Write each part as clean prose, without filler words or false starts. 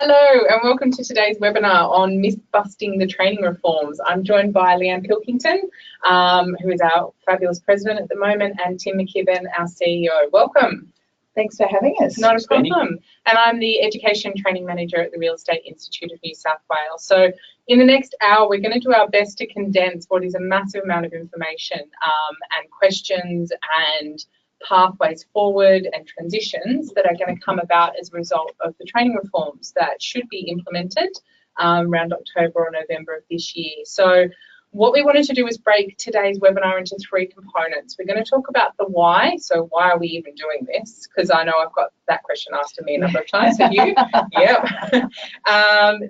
Hello and welcome to today's webinar on myth-busting the training reforms. I'm joined by Leanne Pilkington, who is our fabulous president at the moment, and Tim McKibbin, our CEO. Welcome. Thanks for having us. Not a problem. And I'm the Education Training Manager at the Real Estate Institute of New South Wales. So in the next hour, we're going to do our best to condense what is a massive amount of information and questions and pathways forward and transitions that are going to come about as a result of the training reforms that should be implemented around October or November of this year. So what we wanted to do is break today's webinar into three components. We're going to talk about the why, so why are we even doing this? Because I know I've got that question asked to me a number of times for you. Yep.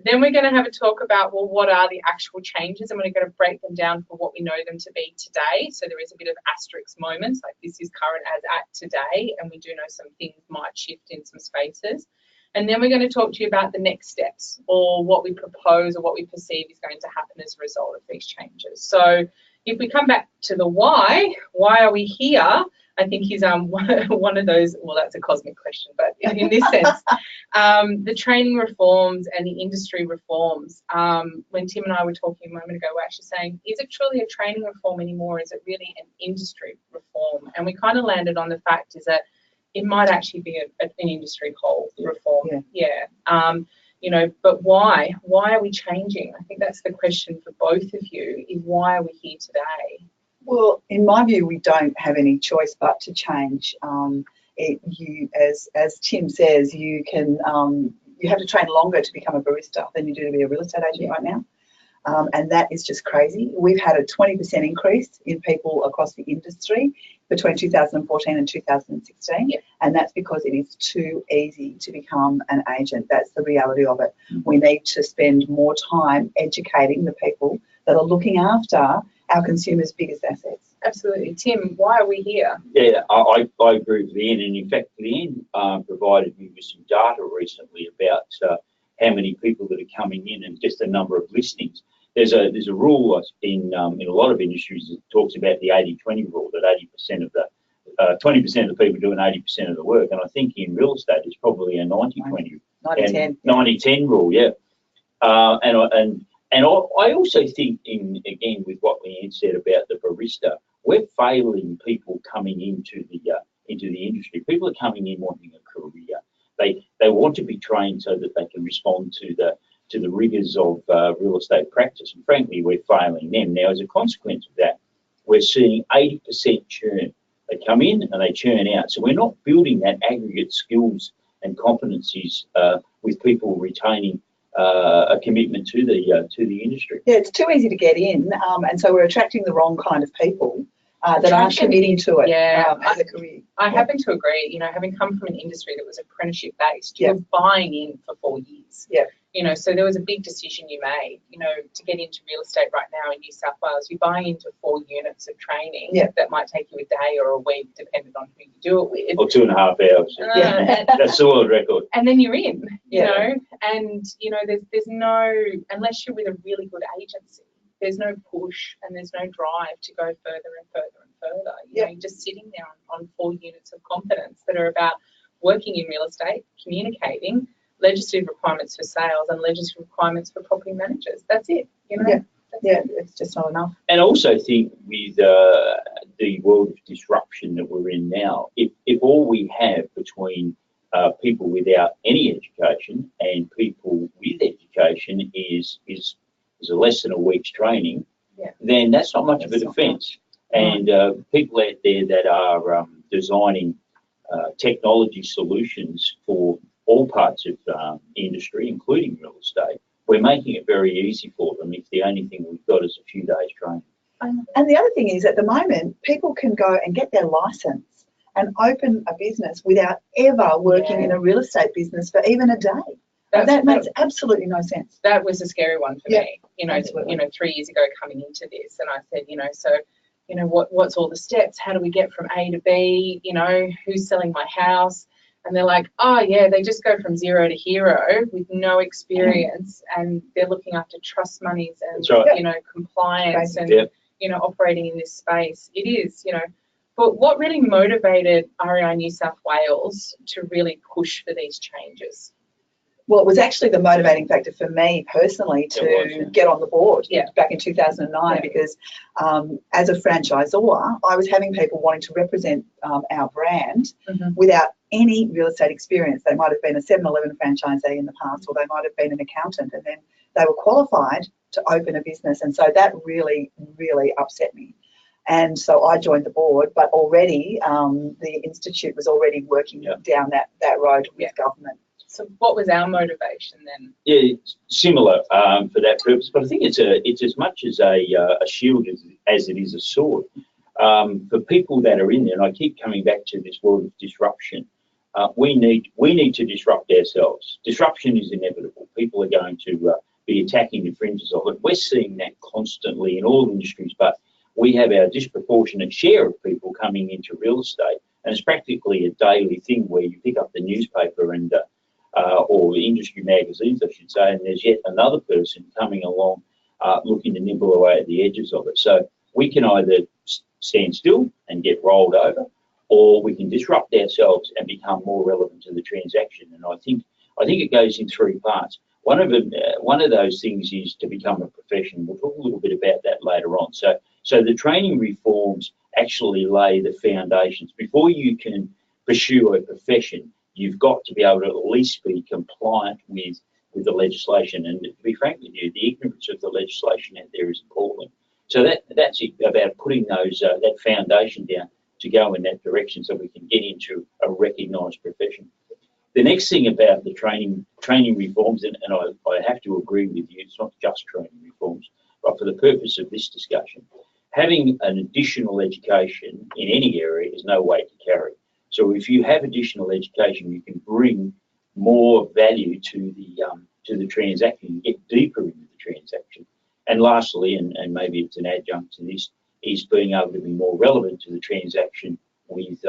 Then we're going to have a talk about, well, what are the actual changes? And we're going to break them down for what we know them to be today. So there is a bit of asterisk moments, like this is current as at today, and we do know some things might shift in some spaces. And then we're going to talk to you about the next steps, or what we propose or what we perceive is going to happen as a result of these changes. So if we come back to the why are we here, I think is one of those, well, that's a cosmic question, but in this sense, the training reforms and the industry reforms, when Tim and I were talking a moment ago, we're actually saying, is it truly a training reform anymore? Is it really an industry reform? And we kind of landed on the fact is that it might actually be an industry whole reform. Yeah. You know, but why? Why are we changing? I think that's the question for both of you, is why are we here today? Well, in my view, we don't have any choice but to change. As Tim says, you have to train longer to become a barista than you do to be a real estate agent right now. And that is just crazy. We've had a 20% increase in people across the industry between 2014 and 2016, and that's because it is too easy to become an agent. That's the reality of it. We need to spend more time educating the people that are looking after our consumers' biggest assets. Absolutely. Tim, why are we here? Yeah, I agree with Leanne, and in fact, Leanne provided me with some data recently about how many people that are coming in and just the number of listings. There's a rule in a lot of industries that talks about the 80-20 rule, that 20% of the people doing 80% of the work, and I think in real estate it's probably a 90-20, 90-10 rule, yeah. And I also think, again with what Leanne said about the barista, we're failing people coming into the industry. People are coming in wanting a career. They want to be trained so that they can respond to the rigours of real estate practice, and frankly we're failing them. Now, as a consequence of that, we're seeing 80% churn. They come in and they churn out, so we're not building that aggregate skills and competencies with people retaining a commitment to the industry. Yeah, it's too easy to get in, and so we're attracting the wrong kind of people that aren't committing to it as a career. I happen to agree. You know, having come from an industry that was apprenticeship based, you were buying in for 4 years. Yeah. You know, so there was a big decision you made, you know, to get into real estate right now in New South Wales. You're buying into 4 units of training that might take you a day or a week, depending on who you do it with. Or 2.5 hours. That's the world record. And then you're in, you know, and, you know, there's no, unless you're with a really good agency, there's no push and there's no drive to go further and further and further. You know, you're just sitting there on 4 units of competence that are about working in real estate, communicating, legislative requirements for sales and legislative requirements for property managers. That's it, you know. It's just not enough. And I also think with the world of disruption that we're in now, if all we have between people without any education and people with education is a less than a week's training, then that's not much of a defence. And people out there that are designing technology solutions for all parts of industry, including real estate, we're making it very easy for them if the only thing we've got is a few days training. And the other thing is, at the moment, people can go and get their licence and open a business without ever working in a real estate business for even a day. That makes absolutely no sense. That was a scary one for me. You know, 3 years ago coming into this, and I said, you know, so, you know, what's all the steps? How do we get from A to B? You know, who's selling my house? And they're like, oh yeah, they just go from zero to hero with no experience, and they're looking after trust monies and you know, compliance and you know, operating in this space. It is, you know. But what really motivated REI New South Wales to really push for these changes? Well, it was actually the motivating factor for me personally to get on the board back in 2009 because as a franchisor, I was having people wanting to represent our brand without any real estate experience. They might have been a 7-Eleven franchisee in the past, or they might have been an accountant, and then they were qualified to open a business. And so that really, really upset me. And so I joined the board, but already the Institute was already working down that road with government. So what was our motivation then? Yeah, similar for that purpose, but I think it's as much as a shield as it is a sword. For people that are in there, and I keep coming back to this world of disruption, we need to disrupt ourselves. Disruption is inevitable. People are going to be attacking the fringes of it. We're seeing that constantly in all industries, but we have our disproportionate share of people coming into real estate, and it's practically a daily thing where you pick up the newspaper and or the industry magazines, I should say, and there's yet another person coming along looking to nibble away at the edges of it. So we can either stand still and get rolled over, or we can disrupt ourselves and become more relevant to the transaction. And I think it goes in three parts. One of those things is to become a professional. We'll talk a little bit about that later on. So the training reforms actually lay the foundations. Before you can pursue a profession, you've got to be able to at least be compliant with the legislation. And to be frank with you, the ignorance of the legislation out there is appalling. So that's it, about putting those that foundation down to go in that direction so we can get into a recognised profession. The next thing about the training reforms, and I have to agree with you, it's not just training reforms, but for the purpose of this discussion, having an additional education in any area is no way to carry. So if you have additional education, you can bring more value to the transaction, you get deeper into the transaction. And lastly, and maybe it's an adjunct to this, is being able to be more relevant to the transaction with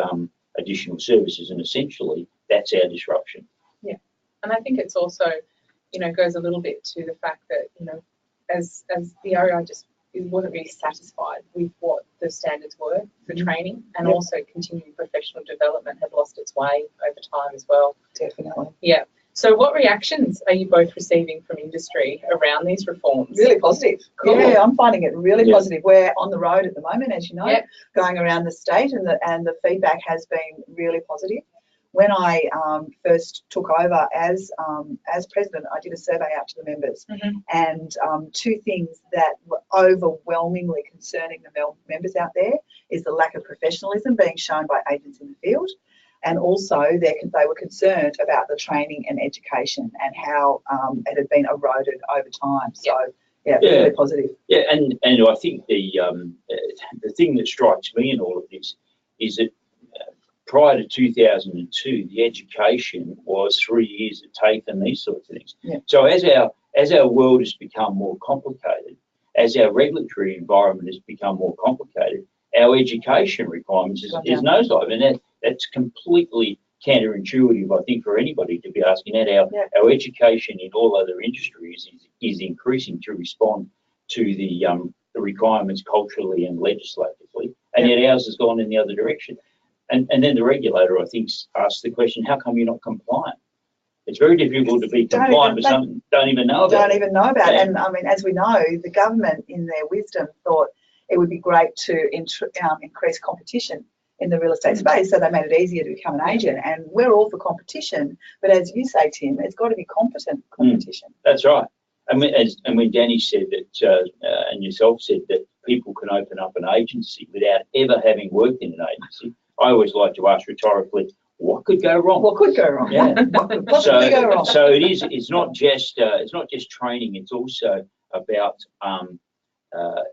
additional services, and essentially that's our disruption. Yeah, and I think it's also, goes a little bit to the fact that, as the REI just wasn't really satisfied with what the standards were for training, and also continuing professional development had lost its way over time as well. Definitely. Yeah. So what reactions are you both receiving from industry around these reforms? Really positive. Cool. Yeah, I'm finding it really positive. We're on the road at the moment, as you know, going around the state, and the feedback has been really positive. When I first took over as president, I did a survey out to the members, and two things that were overwhelmingly concerning the members out there is the lack of professionalism being shown by agents in the field, and also they were concerned about the training and education and how it had been eroded over time. So really positive. Yeah, and I think the thing that strikes me in all of this is that prior to 2002, the education was 3 years at TAFE and these sorts of things. Yeah. So as our world has become more complicated, as our regulatory environment has become more complicated, our education requirements is nosedive, and that's completely counterintuitive, I think, for anybody to be asking that. Our education in all other industries is increasing to respond to the requirements culturally and legislatively, and yet ours has gone in the other direction. And then the regulator, I think, asks the question, how come you're not compliant? It's very difficult to be compliant with something you don't even know about. And I mean, as we know, the government in their wisdom thought it would be great to increase competition in the real estate space, so they made it easier to become an agent. And we're all for competition, but as you say, Tim, it's got to be competent competition. That's right. And when Danny said that, and yourself said that people can open up an agency without ever having worked in an agency, I always like to ask rhetorically, what could go wrong? What could go wrong? Yeah. What could possibly go wrong? So it's not just training. It's also about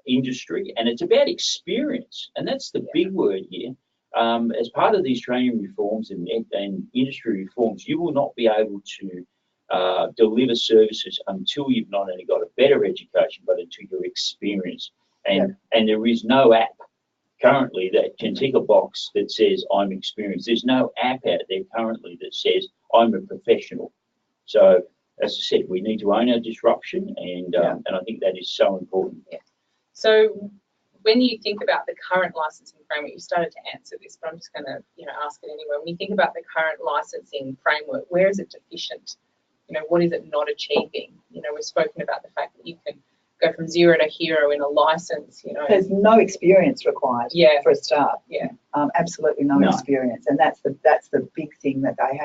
industry, and it's about experience, and that's the big word here. As part of these training reforms and industry reforms, you will not be able to deliver services until you've not only got a better education, but until you're experienced. And there is no app currently that can tick a box that says I'm experienced. There's no app out there currently that says I'm a professional. So as I said, we need to own our disruption, and I think that is so important. Yeah. So when you think about the current licensing framework, you started to answer this, but I'm just going to ask it anyway. When you think about the current licensing framework, where is it deficient? you know, what is it not achieving? You know, we've spoken about the fact that you can go from zero to hero in a license, you know. There's no experience required for a start. Yeah. Absolutely no experience. And that's the big thing that they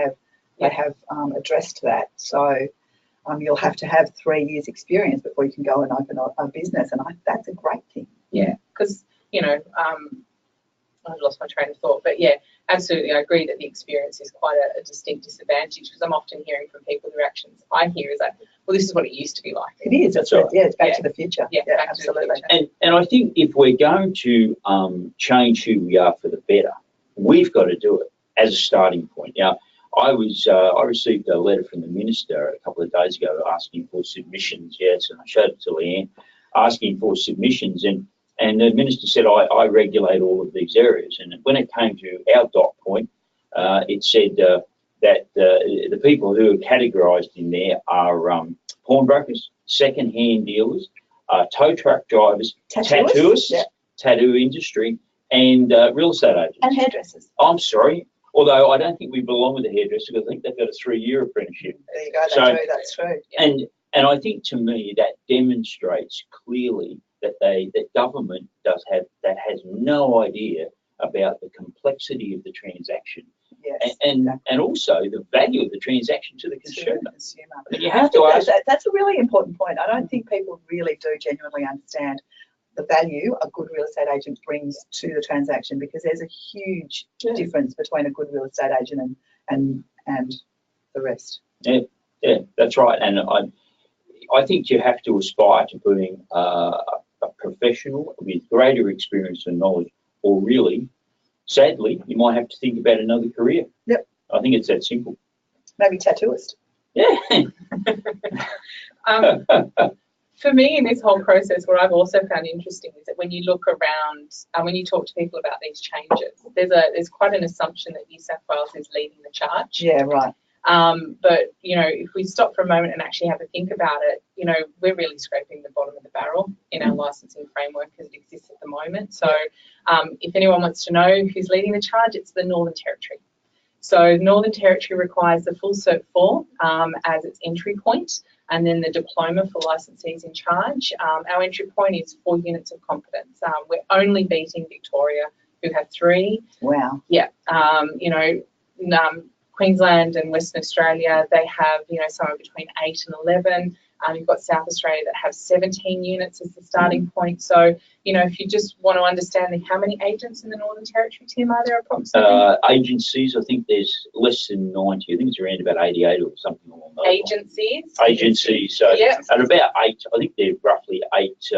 have addressed that. So you'll have to have 3 years experience before you can go and open a business. And that's a great thing. Yeah, because, you know, I've lost my train of thought, but yeah, absolutely, I agree that the experience is quite a distinct disadvantage, because I'm often hearing from people, the reactions I hear is like, well, this is what it used to be like. It is. That's right. Yeah, it's back to the future. Yeah, absolutely. And I think if we're going to change who we are for the better, we've got to do it as a starting point. Now, I received a letter from the minister a couple of days ago asking for submissions. Yes, and I showed it to Leanne, asking for submissions, and the minister said, I regulate all of these areas. And when it came to our dot point, it said that the people who are categorised in there are pawnbrokers, second-hand dealers, tow truck drivers, tattooists, tattoo industry, and real estate agents. And hairdressers. I'm sorry, although I don't think we belong with the hairdresser, because I think they've got a 3-year apprenticeship. There you go, that's true. And I think, to me, that demonstrates clearly that government has no idea about the complexity of the transaction, and also the value of the transaction to the consumer. And you have to ask. That's a really important point. I don't think people really do genuinely understand the value a good real estate agent brings to the transaction, because there's a huge difference between a good real estate agent and the rest. Yeah, that's right. And I think you have to aspire to being a professional with greater experience and knowledge, or really, sadly, you might have to think about another career. Yep. I think it's that simple. Maybe tattooist. Yeah. For me, in this whole process, what I've also found interesting is that when you look around and when you talk to people about these changes, there's quite an assumption that New South Wales is leading the charge. Yeah, right. But, you know, if we stop for a moment and actually have a think about it, you know, we're really scraping the bottom of the barrel in our licensing framework as it exists at the moment. So if anyone wants to know who's leading the charge, it's the Northern Territory. So Northern Territory requires the full Cert 4 as its entry point, and then the diploma for licensees in charge. Our entry point is 4 units of competence. We're only beating Victoria, who have 3. Wow. Yeah. You know, Queensland and Western Australia, they have, you know, somewhere between 8 and 11. You've got South Australia that have 17 units as the starting point. So, you know, if you just want to understand how many agents in the Northern Territory, Tim, are there approximately? Agencies, I think there's less than 90. I think it's around about 88 or something along those Agencies? lines. Agencies. So at about 8, I think they're roughly 8,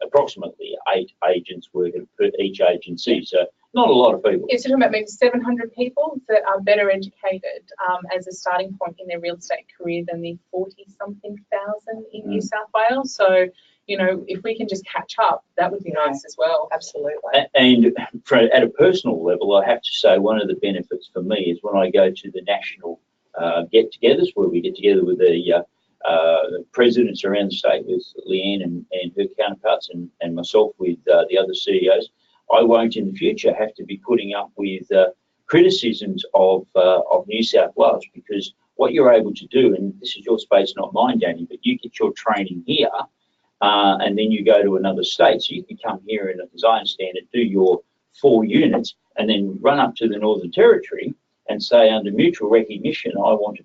approximately 8 agents working per each agency. So not a lot of people. It's talking about maybe 700 people that are better educated as a starting point in their real estate career than the 40-something thousand in New South Wales. So, you know, if we can just catch up, that would be nice as well. Absolutely. And at a personal level, I have to say one of the benefits for me is when I go to the national get-togethers, where we get together with the presidents around the state, with Leanne and her counterparts, and myself with the other CEOs. I won't in the future have to be putting up with criticisms of New South Wales, because what you're able to do, and this is your space, not mine, Danny, but you get your training here and then you go to another state. So you can come here and, as I understand it, do your 4 units and then run up to the Northern Territory and say, under mutual recognition, I want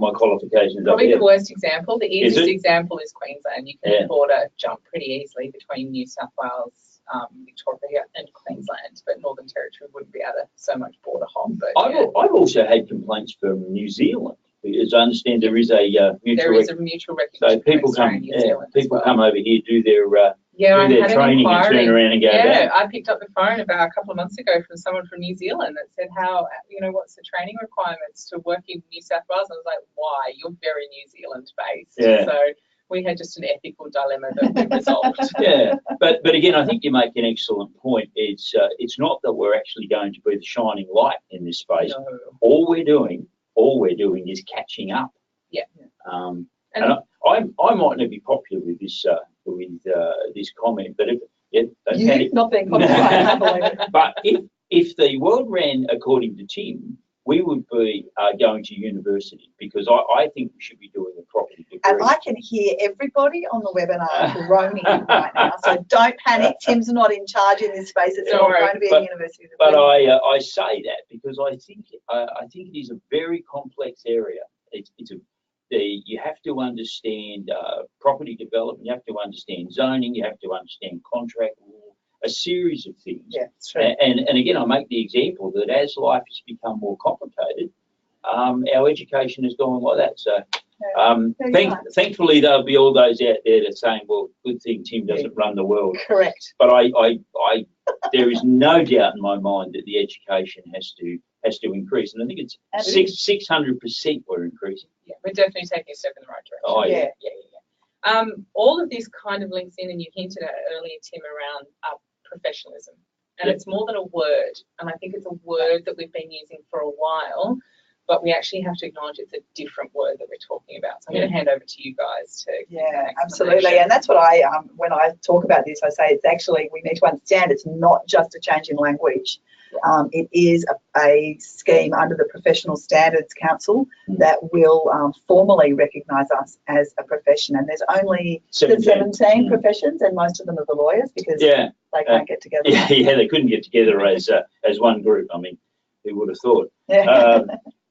my qualifications Probably up here. the worst example. The easiest example is Queensland. You can afford a jump pretty easily between New South Wales, Victoria and Queensland, but Northern Territory wouldn't be able to so much border hop. But I've also had complaints from New Zealand, because I understand there is a mutual recognition. So people come over here, do their training and turn around and go back. Yeah, I picked up the phone about a couple of months ago from someone from New Zealand that said, what's the training requirements to work in New South Wales? I was like, why? You're very New Zealand based. Yeah. So we had just an ethical dilemma that we resolved. Yeah, but again, I think you make an excellent point. It's not that we're actually going to be the shining light in this space. No. All we're doing is catching up. Yeah. And I might not be popular with this comment, but not being popular, I can't believe it. But if the world ran according to Tim, we would be going to university, because I think we should be doing a property degree. And I can hear everybody on the webinar groaning right now, so don't panic. Tim's not in charge in this space. It's not going to be a university degree. But I say that because I think it is a very complex area. You have to understand property development, you have to understand zoning, you have to understand contract law, a series of things. Yeah, that's true. And again, I make the example that as life has become more complicated, our education has gone like that. So thankfully, there'll be all those out there that are saying, well, good thing Tim doesn't run the world. Correct. But there is no doubt in my mind that the education has to increase, and I think it's 600% we're increasing. Yeah, we're definitely taking a step in the right direction. Oh yeah. All of this kind of links in, and you hinted at earlier, Tim, around professionalism. And it's more than a word, and I think it's a word that we've been using for a while, but we actually have to acknowledge it's a different word that we're talking about. So I'm going to hand over to you guys to absolutely. And that's what when I talk about this, I say it's actually, we need to understand it's not just a change in language. It is a scheme under the Professional Standards Council that will formally recognise us as a profession. And there's only 17 professions, and most of them are the lawyers, because they can't get together. Yeah, they couldn't get together as one group. I mean, who would have thought?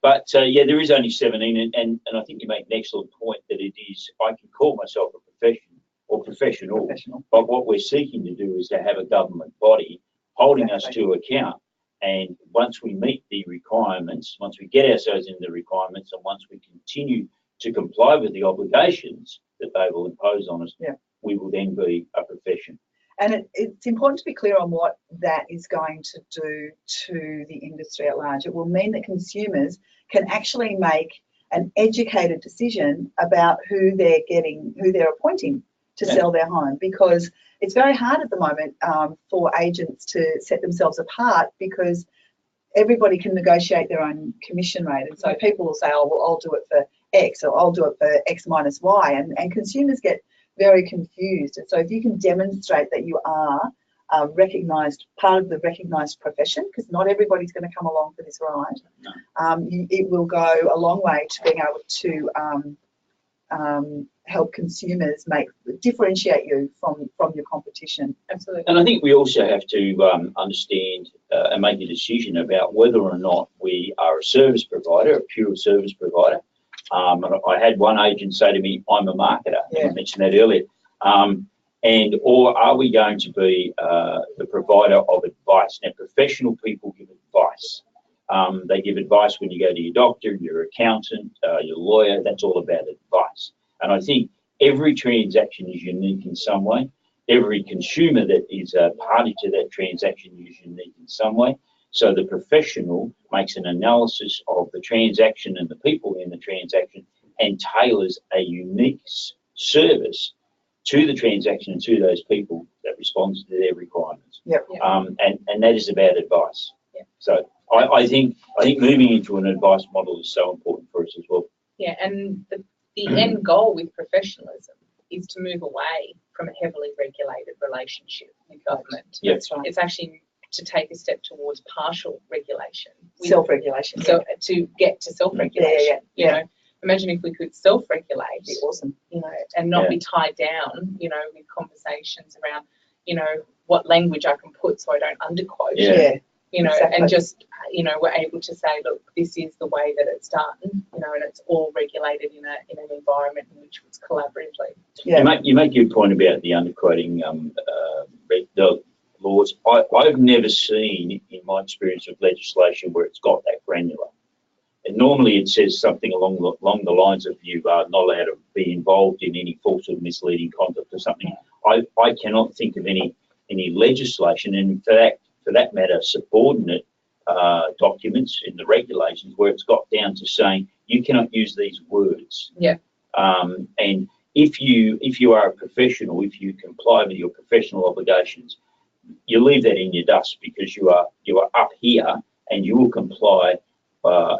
But there is only 17, and I think you make an excellent point that it is. I can call myself a profession or professional, but what we're seeking to do is to have a government body holding us to account. And once we meet the requirements, once we get ourselves in the requirements, and once we continue to comply with the obligations that they will impose on us, we will then be a profession. And it's important to be clear on what that is going to do to the industry at large. It will mean that consumers can actually make an educated decision about who they're appointing to sell their home, because it's very hard at the moment for agents to set themselves apart, because everybody can negotiate their own commission rate. And so people will say, oh, well, I'll do it for X, or I'll do it for X minus Y. And consumers get very confused. And so if you can demonstrate that you are part of the recognised profession, because not everybody's going to come along for this ride, it will go a long way to being able to help consumers differentiate you from your competition. Absolutely. And I think we also have to understand and make a decision about whether or not we are a service provider, a pure service provider. And I had one agent say to me, I'm a marketer. I mentioned that earlier. Or are we going to be the provider of advice? Now, professional people give advice. They give advice when you go to your doctor, your accountant, your lawyer. That's all about advice. And I think every transaction is unique in some way. Every consumer that is a party to that transaction is unique in some way. So the professional makes an analysis of the transaction and the people in the transaction and tailors a unique service to the transaction and to those people that responds to their requirements. And that is about advice. So I think moving into an advice model is so important for us as well. Yeah, and the end goal with professionalism is to move away from a heavily regulated relationship with government. That's right. It's actually to take a step towards partial regulation. Self-regulation. So to get to self-regulation. You know, imagine if we could self-regulate. It'd be awesome. You know, and not be tied down, you know, with conversations around, you know, what language I can put so I don't underquote. You know, and just, you know, we're able to say, look, this is the way that it's done, you know, and it's all regulated in an environment in which it's collaboratively. You make your point about the underquoting the laws. I've never seen, in my experience of legislation, where it's got that granular. And normally it says something along the lines of you are not allowed to be involved in any false or misleading conduct or something. I cannot think of any legislation, and for that matter, subordinate documents in the regulations where it's got down to saying you cannot use these words. And if you are a professional, if you comply with your professional obligations, you leave that in your dust, because you are up here and you will comply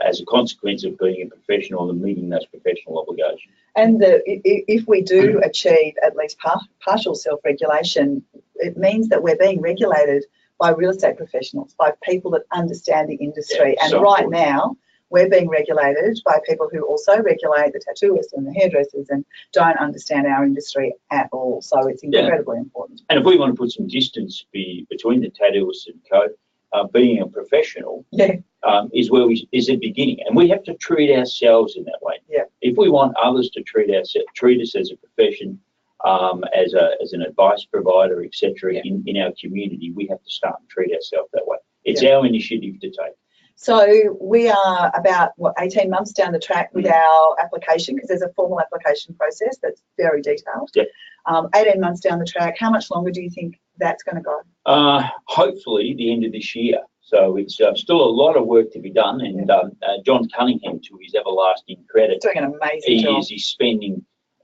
as a consequence of being a professional and meeting those professional obligations. And if we do achieve at least partial self-regulation, it means that we're being regulated by real estate professionals, by people that understand the industry. Yeah, and so right important. now, we're being regulated by people who also regulate the tattooists and the hairdressers and don't understand our industry at all. So it's incredibly important. And if we want to put some distance between the tattooists and being a professional is is the beginning, and we have to treat ourselves in that way. Yeah. If we want others to treat us as a profession, as an advice provider, etc., in our community, we have to start and treat ourselves that way. It's our initiative to take. So we are about, 18 months down the track with our application, because there's a formal application process that's very detailed. Yeah. 18 months down the track, how much longer do you think that's going to go? Hopefully the end of this year. So it's still a lot of work to be done, and John Cunningham, to his everlasting credit, doing an amazing job.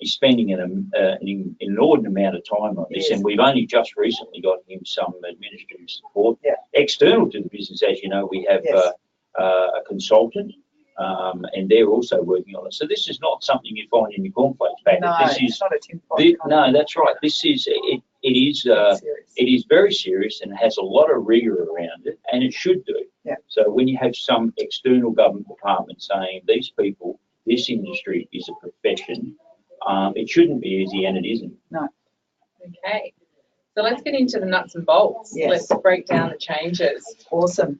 He's spending an inordinate amount of time on this, and we've only just recently got him some administrative support. External to the business, as you know, we have a consultant, and they're also working on it. So this is not something you find in your cornflakes packet. No, it's not a tinfoil. No, that's right. This is it is very serious and has a lot of rigour around it, and it should do. Yeah. So when you have some external government department saying these people, this industry is a profession, it shouldn't be easy, and it isn't. No. Okay. So let's get into the nuts and bolts. Yes. Let's break down the changes. Awesome.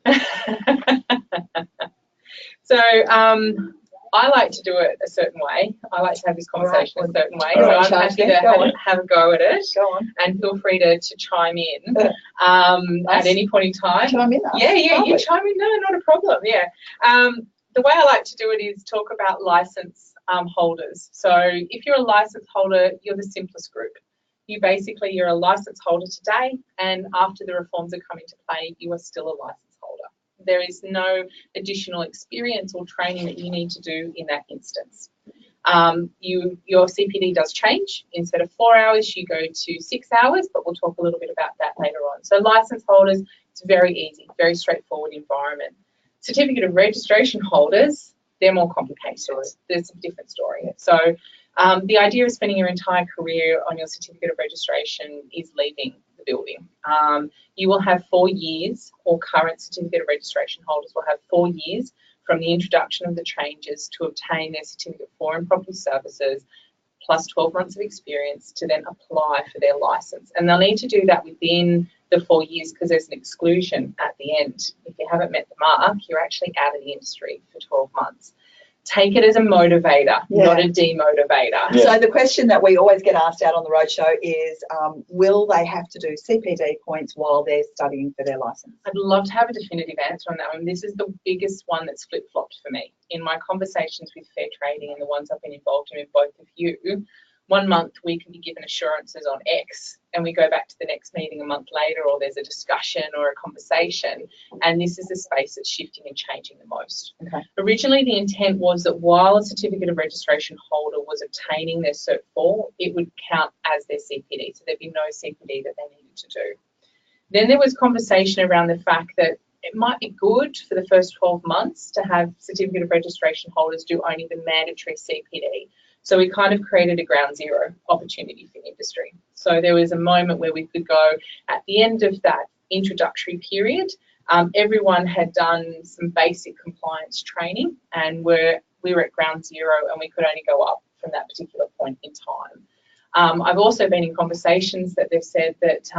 So I like to do it a certain way. I like to have this conversation a certain way. So I'm happy to have a go at it. Go on. And feel free to chime in at any point in time. Chime in. Yeah, you chime in. No, not a problem. Yeah. The way I like to do it is talk about license holders. So if you're a license holder, you're the simplest group. You're a license holder today, and after the reforms have come into play, you are still a license holder. There is no additional experience or training that you need to do in that instance. Your CPD does change. Instead of 4 hours, you go to 6 hours, but we'll talk a little bit about that later on. So license holders, it's very easy, very straightforward environment. Certificate of registration holders, they're more complicated. There's a different story. So the idea of spending your entire career on your certificate of registration is leaving the building. You will have 4 years, or current certificate of registration holders will have 4 years from the introduction of the changes to obtain their certificate for and property services, plus 12 months of experience to then apply for their license. And they'll need to do that within the 4 years, because there's an exclusion at the end. If you haven't met the mark, you're actually out of the industry for 12 months. Take it as a motivator, not a demotivator. Yeah. So the question that we always get asked out on the roadshow is, will they have to do CPD points while they're studying for their licence? I'd love to have a definitive answer on that one. This is the biggest one that's flip-flopped for me. In my conversations with Fair Trading and the ones I've been involved in with both of you, 1 month we can be given assurances on X, and we go back to the next meeting a month later, or there's a discussion or a conversation, and this is the space that's shifting and changing the most. Okay. Originally, the intent was that while a certificate of registration holder was obtaining their Cert 4, it would count as their CPD, so there'd be no CPD that they needed to do. Then there was conversation around the fact that it might be good for the first 12 months to have certificate of registration holders do only the mandatory CPD. So we kind of created a ground zero opportunity for industry. So there was a moment where we could go at the end of that introductory period. Everyone had done some basic compliance training, and we were at ground zero, and we could only go up from that particular point in time. I've also been in conversations that they've said that,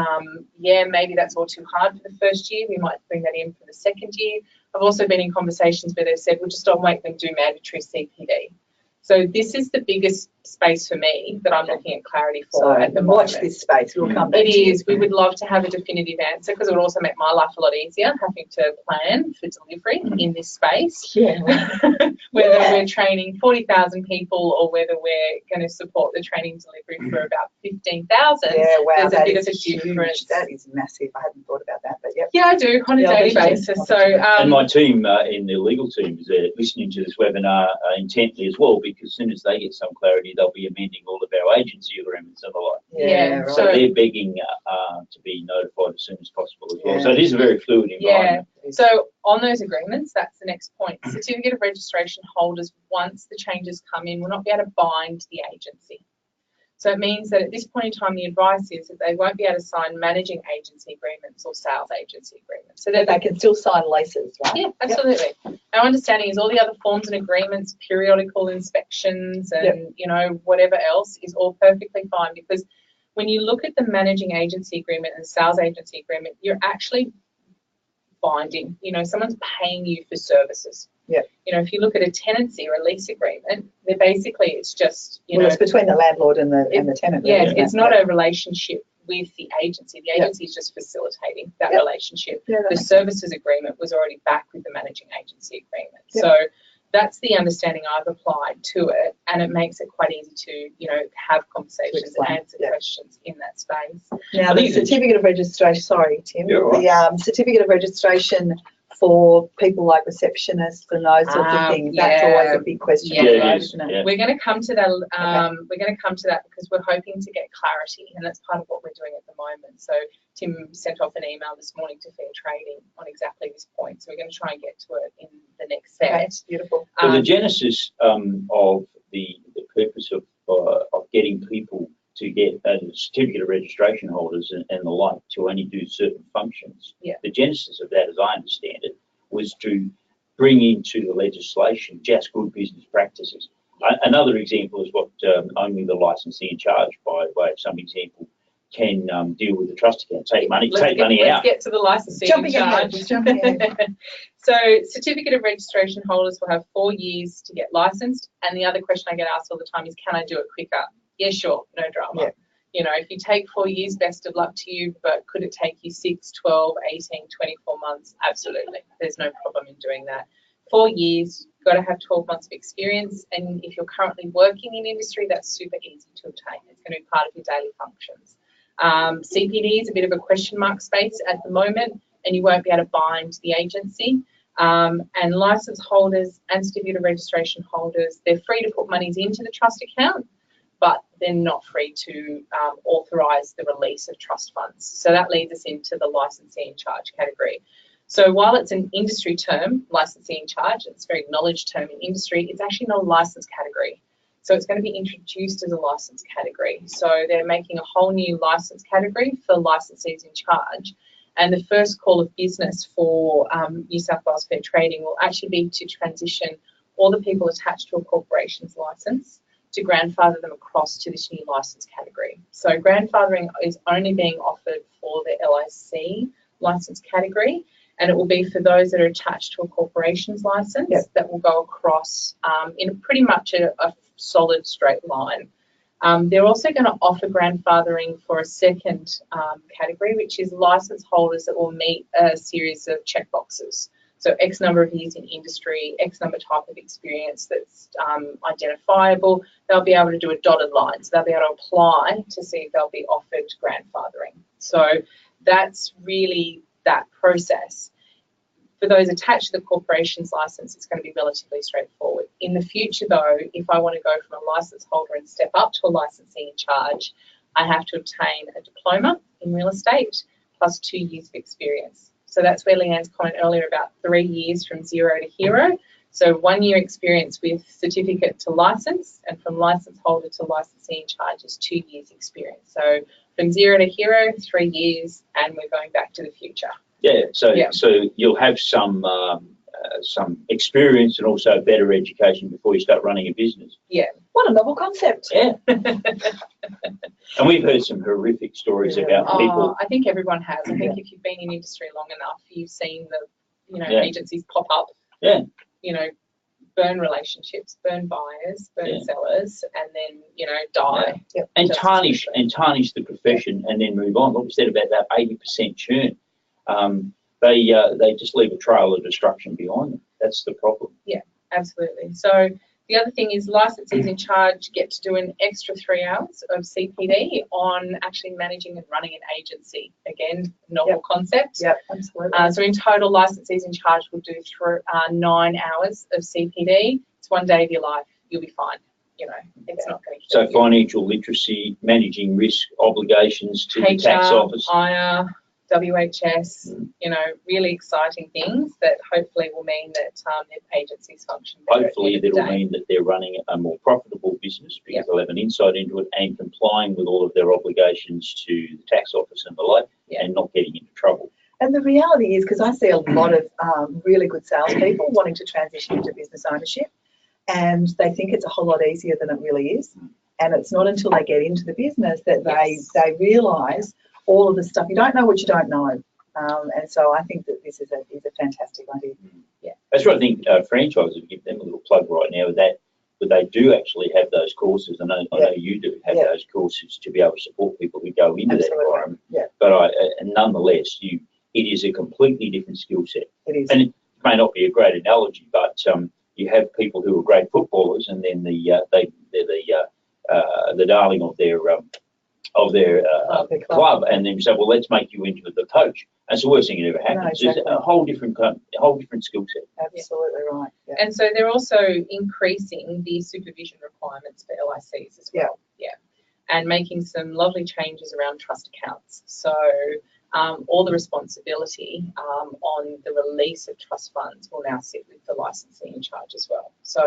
maybe that's all too hard for the first year. We might bring that in for the second year. I've also been in conversations where they've said, we'll just don't make them do mandatory CPD. So this is the biggest space for me that I'm looking at clarity for at the moment. Watch this space. We'll come back to it. We would love to have a definitive answer, because it would also make my life a lot easier having to plan for delivery in this space. Yeah. Whether we're training 40,000 people or whether we're going to support the training delivery for about 15,000. Yeah, wow, there's a bit of a huge difference. That is massive. I hadn't thought about that, but yeah, I do on a daily basis. So, and my team in the legal team is listening to this webinar intently as well, because as soon as they get some clarity, they'll be amending all of our agency agreements and the like. Yeah, right. So they're begging to be notified as soon as possible as well. So it is a very fluid environment. Yeah. So on those agreements, that's the next point. Certificate of registration holders, once the changes come in, will not be able to bind the agency. So it means that at this point in time, the advice is that they won't be able to sign managing agency agreements or sales agency agreements. So that They can still sign leases, right? Yeah, absolutely. Our understanding is all the other forms and agreements, periodical inspections, and you know, whatever else is all perfectly fine, because when you look at the managing agency agreement and sales agency agreement, you're actually binding. You know, someone's paying you for services. Yeah. You know, if you look at a tenancy or a lease agreement, they're basically, it's just, you know, it's between the landlord and the tenant. Yeah, really, it's not a relationship with the agency. The agency is just facilitating that relationship. Yeah, the services agreement was already back with the managing agency agreement. So that's the understanding I've applied to it, and it makes it quite easy to, you know, have conversations and answer questions in that space. Now, the certificate of registration, sorry, Tim, right. the certificate of registration for people like receptionists and those sorts of things, that's always a big question, isn't it? We're going to come to that. We're going to come to that because we're hoping to get clarity, and that's part of what we're doing at the moment. So Tim sent off an email this morning to Fair Trading on exactly this point. So we're going to try and get to it in the next set. That's beautiful. So the genesis of the purpose of getting people to get a certificate of registration holders and the like to only do certain functions. Yeah. The genesis of that, as I understand it, was to bring into the legislation just good business practices. Another example is what only the licensee in charge, by way of some example, can deal with the trust account, take money out. Let's get to the licensee in charge. Jumping ahead. So certificate of registration holders will have 4 years to get licensed, and the other question I get asked all the time is, can I do it quicker? Yeah, sure, no drama. Yeah. You know, if you take 4 years, best of luck to you, but could it take you 6, 12, 18, 24 months? Absolutely. There's no problem in doing that. 4 years, you've got to have 12 months of experience, and if you're currently working in industry, that's super easy to obtain. It's going to be part of your daily functions. CPD is a bit of a question mark space at the moment, and you won't be able to bind the agency. And license holders and certificate of registration holders, they're free to put monies into the trust account, but they're not free to authorise the release of trust funds. So that leads us into the licensee in charge category. So while it's an industry term, licensee in charge, it's a very acknowledged term in industry, it's actually not a license category. So it's going to be introduced as a license category. So they're making a whole new license category for licensees in charge. And the first call of business for New South Wales Fair Trading will actually be to transition all the people attached to a corporation's licence to grandfather them across to this new licence category. So grandfathering is only being offered for the LIC licence category, and it will be for those that are attached to a corporation's licence that will go across in pretty much a solid straight line. They're also going to offer grandfathering for a second category, which is licence holders that will meet a series of checkboxes. So X number of years in industry, X number type of experience that's identifiable. They'll be able to do a dotted line. So they'll be able to apply to see if they'll be offered grandfathering. So that's really that process. For those attached to the corporation's licence, it's going to be relatively straightforward. In the future, though, if I want to go from a licence holder and step up to a licensee in charge, I have to obtain a diploma in real estate plus 2 years of experience. So that's where Leanne's comment earlier about 3 years from zero to hero. So 1 year experience with certificate to licence, and from licence holder to licensee in charge is 2 years experience. So from zero to hero, 3 years, and we're going back to the future. Yeah, so you'll have some experience and also better education before you start running a business. Yeah. What a novel concept. Yeah. And we've heard some horrific stories about people. I think everyone has. I think if you've been in industry long enough, you've seen the, agencies pop up. Yeah. You know, burn relationships, burn buyers, burn sellers, and then, die. Yeah. And tarnish the profession and then move on. What we said about that 80% churn. They just leave a trail of destruction behind them. That's the problem. Yeah, absolutely. So the other thing is licensees in charge get to do an extra 3 hours of CPD on actually managing and running an agency. Again, novel concept. Yeah, absolutely. So in total, licensees in charge will do 9 hours of CPD. It's 1 day of your life. You'll be fine. It's not going to kill you. Financial literacy, managing risk, obligations to the tax office. HR, WHS, you know, really exciting things that hopefully will mean that their agencies function better. Hopefully that'll mean that they're running a more profitable business because they'll have an insight into it and complying with all of their obligations to the tax office and the like and not getting into trouble. And the reality is, because I see a lot of really good salespeople wanting to transition into business ownership, and they think it's a whole lot easier than it really is. And it's not until they get into the business that they realise all of the stuff. You don't know what you don't know. And so I think that this is a fantastic idea. Yeah. That's what I think franchises, give them a little plug right now with that, but they do actually have those courses. I know you do have those courses to be able to support people who go into that environment. Yeah. But nonetheless, it is a completely different skill set. It is. And it may not be a great analogy, but you have people who are great footballers, and then they're the darling of their club, and then you say, well, let's make you into the coach. That's the worst thing that ever happens. No, exactly. It's a whole different skill set. Absolutely right. Yeah. And so they're also increasing the supervision requirements for LICs as well. Yeah. And making some lovely changes around trust accounts. So all the responsibility on the release of trust funds will now sit with the licensee in charge as well. So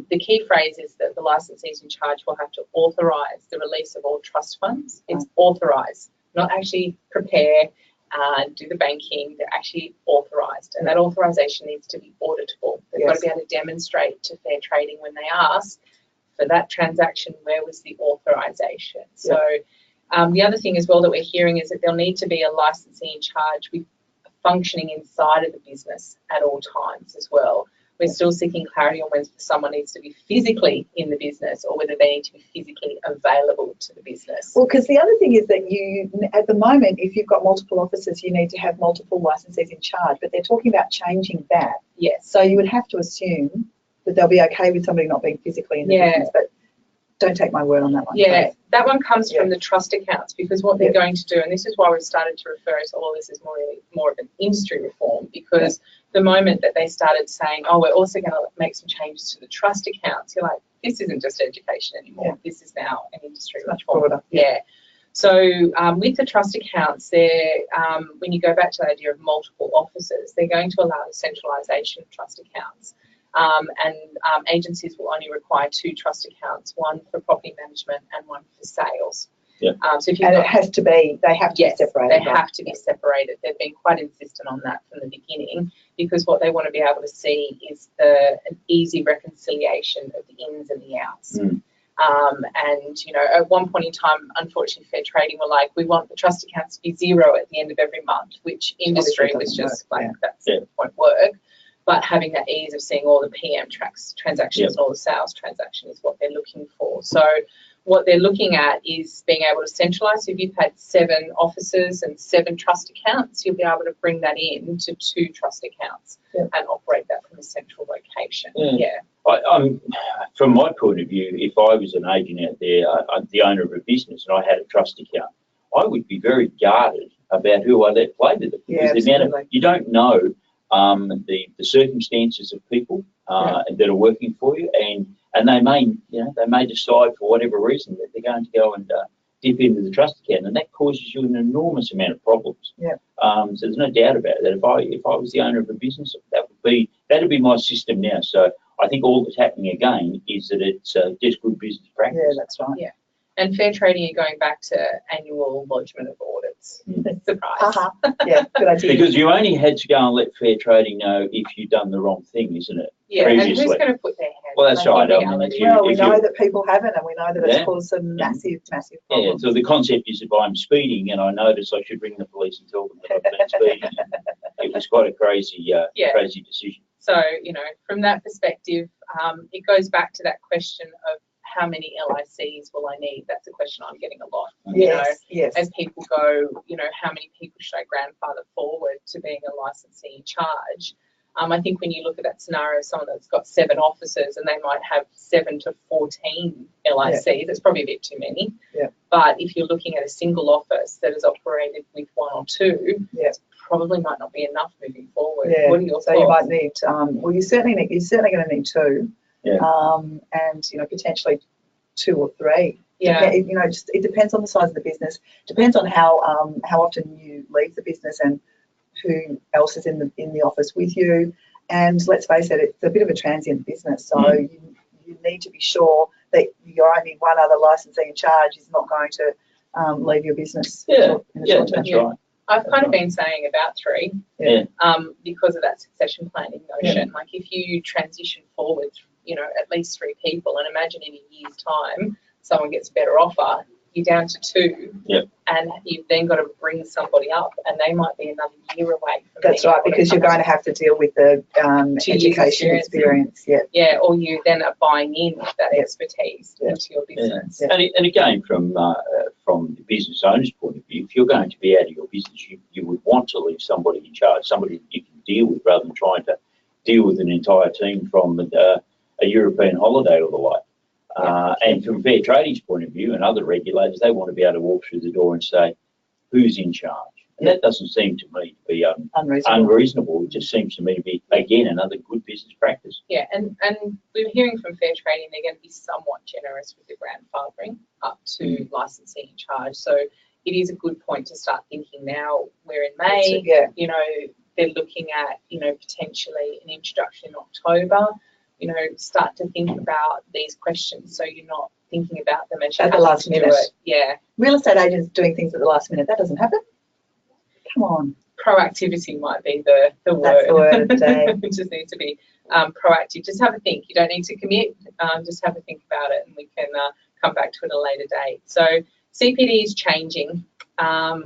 the key phrase is that the licensees in charge will have to authorise the release of all trust funds. It's authorise, not actually prepare, do the banking. They're actually authorised, and that authorisation needs to be auditable. They've got to be able to demonstrate to fair trading when they ask for that transaction, where was the authorisation? So the other thing as well that we're hearing is that there'll need to be a licensee in charge with functioning inside of the business at all times as well. We're still seeking clarity on whether someone needs to be physically in the business or whether they need to be physically available to the business. Well, because the other thing is that at the moment, if you've got multiple offices, you need to have multiple licensees in charge, but they're talking about changing that. Yes. So you would have to assume that they'll be okay with somebody not being physically in the business, but don't take my word on that one. Yeah, that one comes from the trust accounts, because what they're going to do, and this is why we've started to refer to all this as more of an industry reform, because the moment that they started saying, oh, we're also going to make some changes to the trust accounts, you're like, this isn't just education anymore. This is now an industry reform. Yeah. So with the trust accounts, when you go back to the idea of multiple offices, they're going to allow the centralisation of trust accounts. Agencies will only require 2 trust accounts, one for property management and one for sales. Yeah. So if they have to be separated. They have to be separated. They've been quite insistent on that from the beginning, because what they want to be able to see is an easy reconciliation of the ins and the outs. And, you know, at one point in time, unfortunately, Fair Trading were like, we want the trust accounts to be 0 at the end of every month, which industry was just that's won't work. But having that ease of seeing all the PM transactions and all the sales transactions is what they're looking for. So what they're looking at is being able to centralise. So if you've had 7 offices and 7 trust accounts, you'll be able to bring that in to 2 trust accounts and operate that from a central location. From my point of view, if I was an agent out there, the owner of a business, and I had a trust account, I would be very guarded about who I let play with it. Because the amount of, you don't know the circumstances of people that are working for you, and they may decide for whatever reason that they're going to go and dip into the trust account, and that causes you an enormous amount of problems. So there's no doubt about it. That if I was the owner of a business, that'd be my system now. So I think all that's happening again is that it's just good business practice. Yeah, that's right. Yeah. And Fair Trading are going back to annual lodgement of audits. Surprise. Yeah, good idea. Because you only had to go and let Fair Trading know if you'd done the wrong thing, isn't it? Yeah, previously. And who's going to put their hand? Well, that's right. We know that people haven't, and we know that it's caused some massive problems. Yeah, so the concept is if I'm speeding and I notice I should ring the police and tell them that I've been speeding, it was quite a crazy decision. So, you know, from that perspective, it goes back to that question of how many LICs will I need? That's a question I'm getting a lot. Yes. As people go, you know, how many people should I grandfather forward to being a licensee in charge? I think when you look at that scenario, someone that's got 7 offices and they might have 7 to 14 LICs, that's probably a bit too many. But if you're looking at a single office that is operated with 1 or 2, it probably might not be enough moving forward. What are your thoughts? You might need, you're certainly going to need 2. And, you know, potentially 2 or 3. Yeah. You know, just it depends on the size of the business. Depends on how often you leave the business and who else is in the office with you. And let's face it, it's a bit of a transient business, so you need to be sure that your only one other licensee in charge is not going to leave your business. Yeah, in the yeah, short term. that's right. I've kind of been saying about 3, Yeah. because of that succession planning notion. Like if you transition forward, you know, at least 3 people, and imagine in a year's time someone gets a better offer, you're down to 2, and you've then got to bring somebody up, and they might be another year away from That's right, because you're going to have to deal with the education experience. Yeah, or you then are buying in that expertise into your business. Yeah. And again, from the business owner's point of view, if you're going to be out of your business, you would want to leave somebody in charge, somebody that you can deal with, rather than trying to deal with an entire team from a European holiday or the like. And from fair trading's point of view and other regulators, they want to be able to walk through the door and say, who's in charge? And that doesn't seem to me to be unreasonable. It just seems to me to be, again, another good business practice. Yeah, and we're hearing from fair trading they're going to be somewhat generous with the grandfathering up to licensee in charge. So it is a good point to start thinking now. We're in May, you know, they're looking at, you know, potentially an introduction in October. You know, start to think about these questions so you're not thinking about them as at the last minute. Yeah. Real estate agents doing things at the last minute, that doesn't happen. Come on. Proactivity might be the word. That's the word of the day. We just need to be proactive. Just have a think. You don't need to commit. Just have a think about it, and we can come back to it at a later date. So CPD is changing. I'm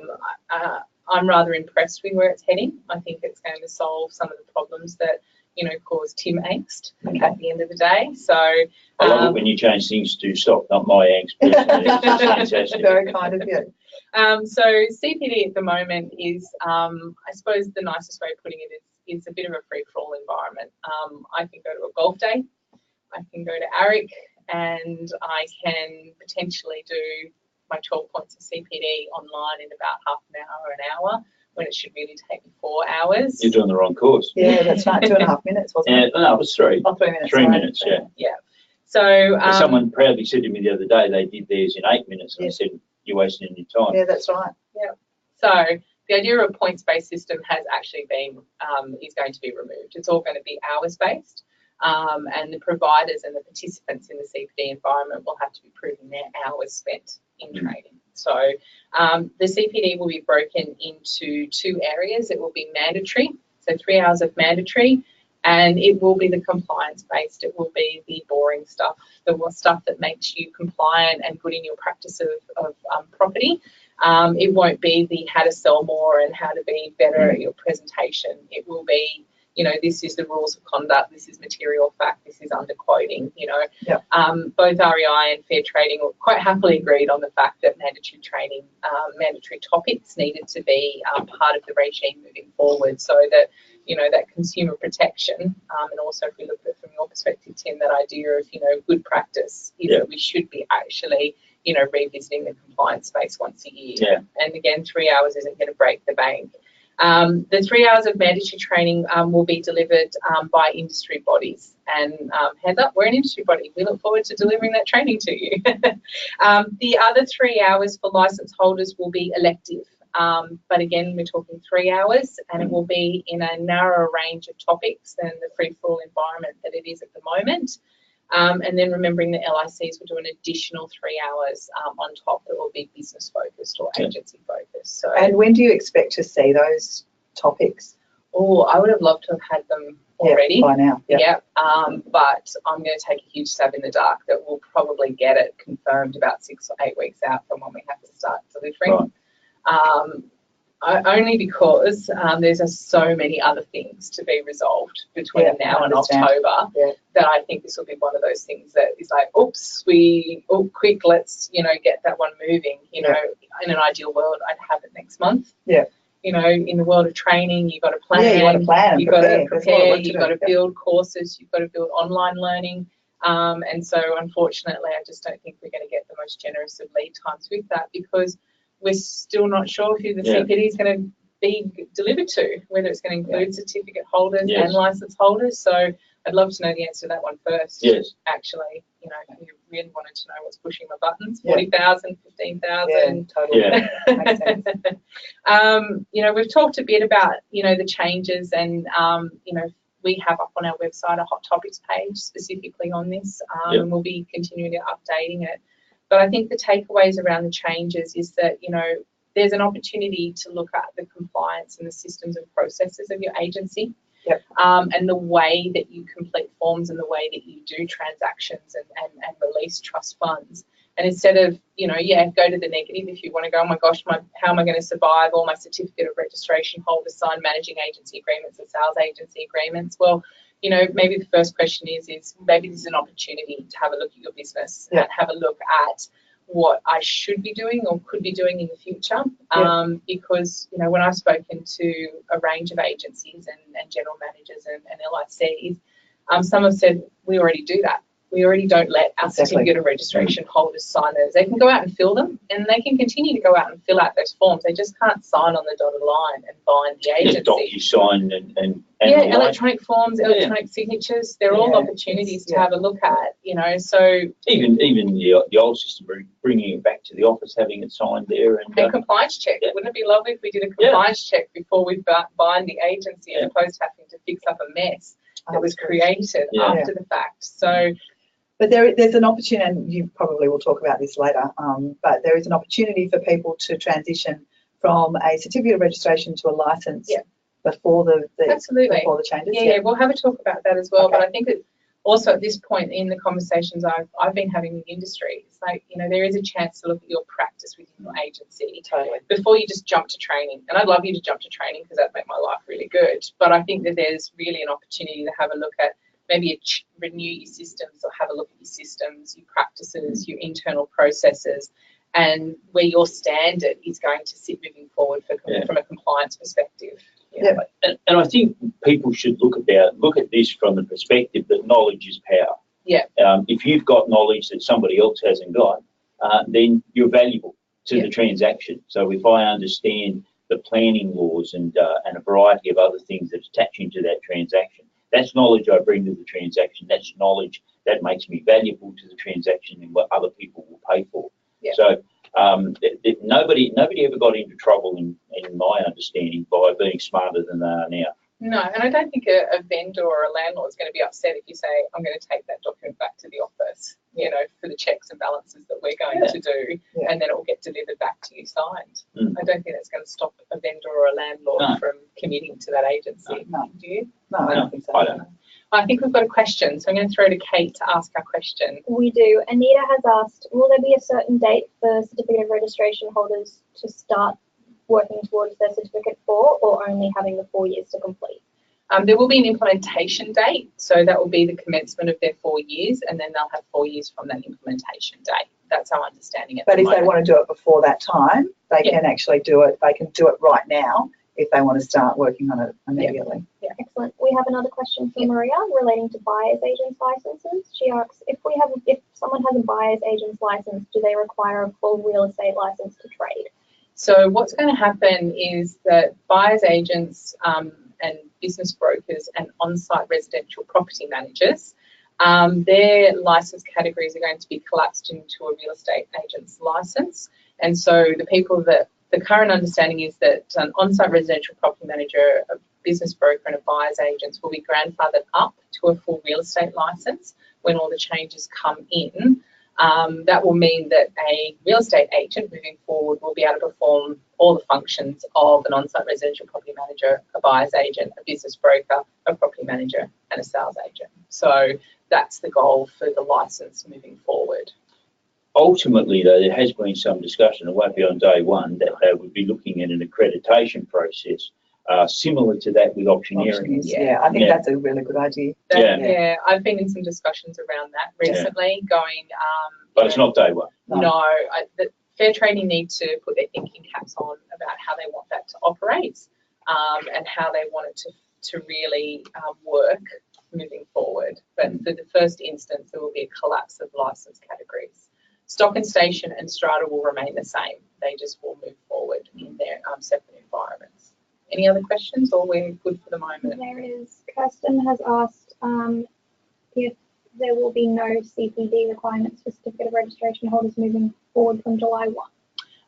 rather impressed with where it's heading. I think it's going to solve some of the problems that, you know, cause Tim angst at the end of the day. So I love it when you change things to stop, not my angst. It's very kind of you. So CPD at the moment is, I suppose the nicest way of putting it is a bit of a free-for-all environment. I can go to a golf day, I can go to ARIC, and I can potentially do my 12 points of CPD online in about half an hour, when it should really take me 4 hours. You're doing the wrong course. Yeah, that's right. 2.5 minutes, wasn't it? No, it was 3. Oh, 3 minutes. 3 minutes, Yeah. So someone proudly said to me the other day they did theirs in 8 minutes, and I said, you're wasting your time. Yeah, that's right. Yeah. So the idea of a points-based system has actually been, is going to be removed. It's all going to be hours-based, and the providers and the participants in the CPD environment will have to be proving their hours spent in training. So the CPD will be broken into 2 areas. It will be mandatory, so 3 hours of mandatory, and it will be the compliance-based. It will be the boring stuff, the stuff that makes you compliant and good in your practice of property. It won't be the how to sell more and how to be better at your presentation. It will be, you know, this is the rules of conduct, this is material fact, this is underquoting, you know. Yep. Both REI and Fair Trading were quite happily agreed on the fact that mandatory training, mandatory topics needed to be part of the regime moving forward, so that, you know, that consumer protection, and also if we look at it from your perspective, Tim, that idea of, you know, good practice is that we should be actually, you know, revisiting the compliance space once a year. Yeah. And again, 3 hours isn't going to break the bank. The 3 hours of mandatory training will be delivered by industry bodies. And hands up, we're an industry body. We look forward to delivering that training to you. The other 3 hours for licence holders will be elective. But again, we're talking 3 hours, and it will be in a narrower range of topics than the free-for-all environment that it is at the moment. And then remembering that LICs will do an additional 3 hours on top that will be business focused or agency focused. So, and when do you expect to see those topics? Oh, I would have loved to have had them already. By now. Yeah. But I'm going to take a huge stab in the dark that we'll probably get it confirmed about 6 or 8 weeks out from when we have to start delivering. Right. Only because there's just so many other things to be resolved between now and October that I think this will be one of those things that is like, oops, quick, let's, you know, get that one moving. You know, in an ideal world, I'd have it next month. Yeah. You know, in the world of training, you've got to plan. Yeah, you want to plan. You've got to prepare. You've got to build courses. You've got to build online learning. And so, unfortunately, I just don't think we're going to get the most generous of lead times with that, because we're still not sure who the CPD is going to be delivered to, whether it's going to include certificate holders and licence holders. So I'd love to know the answer to that one first. Yes. Actually, you know, if you really wanted to know what's pushing my buttons, Yeah. 40,000, 15,000. Yeah, totally. Yeah. Makes sense. You know, we've talked a bit about, you know, the changes and, you know, we have up on our website a hot topics page specifically on this, Yep. and we'll be continually updating it. But I think the takeaways around the changes is that, you know, there's an opportunity to look at the compliance and the systems and processes of your agency. Yep. And the way that you complete forms and the way that you do transactions and release trust funds. And instead of, you know, yeah, go to the negative if you want to go, oh my gosh, how am I going to survive? All my certificate of registration holders sign managing agency agreements and sales agency agreements. Well, you know, maybe the first question is maybe this is an opportunity to have a look at your business and have a look at what I should be doing or could be doing in the future. Because, you know, when I've spoken to a range of agencies and general managers and LICs, some have said, we already do that. We already don't let our certificate of registration holders sign those. They can go out and fill them and they can continue to go out and fill out those forms. They just can't sign on the dotted line and bind the agency. DocuSign and electronic forms, electronic signatures, they're all opportunities to have a look at, you know, so. Even the old system, bringing it back to the office, having it signed there. And compliance check. Wouldn't it be lovely if we did a compliance check before we bind the agency as opposed to having to fix up a mess that was created after the fact. So. But there's an opportunity, and you probably will talk about this later, but there is an opportunity for people to transition from a certificate of registration to a licence before the changes. Yeah, we'll have a talk about that as well. Okay. But I think that also at this point in the conversations I've been having with industry, it's like, you know, there is a chance to look at your practice within your agency before you just jump to training. And I'd love you to jump to training because that'd make my life really good. But I think that there's really an opportunity to have a look at maybe renew your systems or have a look at your systems, your practices, your internal processes, and where your standard is going to sit moving forward from a compliance perspective. And I think people should look at this from the perspective that knowledge is power. If you've got knowledge that somebody else hasn't got, then you're valuable to the transaction. So if I understand the planning laws and a variety of other things that attach into that transaction, that's knowledge I bring to the transaction. That's knowledge that makes me valuable to the transaction and what other people will pay for. So nobody ever got into trouble, in my understanding, by being smarter than they are now. No, and I don't think a vendor or a landlord is going to be upset if you say, I'm going to take that document back to the office, you know, for the checks and balances that we're going to do, and then it will get delivered back to you signed. I don't think that's going to stop a vendor or a landlord from committing to that agency. No. Do you? No, I don't think so. I don't. I think we've got a question, so I'm going to throw to Kate to ask our question. We do. Anita has asked, will there be a certain date for certificate of registration holders to start working towards their certificate for, or only having the 4 years to complete? There will be an implementation date, so that will be the commencement of their 4 years, and then they'll have 4 years from that implementation date. That's our understanding at the moment. But if they want to do it before that time, they can actually do it. They can do it right now if they want to start working on it immediately. Excellent. We have another question from Maria relating to buyer's agents licenses. She asks, if someone has a buyer's agent's license, do they require a full real estate license to trade? So what's going to happen is that buyer's agents and business brokers and on-site residential property managers, their license categories are going to be collapsed into a real estate agent's license. And so the current understanding is that an on-site residential property manager, a business broker and a buyer's agent will be grandfathered up to a full real estate license when all the changes come in. That will mean that a real estate agent moving forward will be able to perform all the functions of an on-site residential property manager, a buyer's agent, a business broker, a property manager and a sales agent. So that's the goal for the license moving forward. Ultimately, though, there has been some discussion, it won't be on day one, that they would be looking at an accreditation process similar to that with auctioneering. I think that's a really good idea. I've been in some discussions around that recently, going. But it's not day one. No, the fair trading need to put their thinking caps on about how they want that to operate, and how they want it to really work moving forward. But for the first instance, there will be a collapse of license categories. Stock and Station and Strata will remain the same. They just will move forward in their separate environments. Any other questions, or we're good for the moment? There is. Kirsten has asked, if there will be no CPD requirements for certificate of registration holders moving forward from July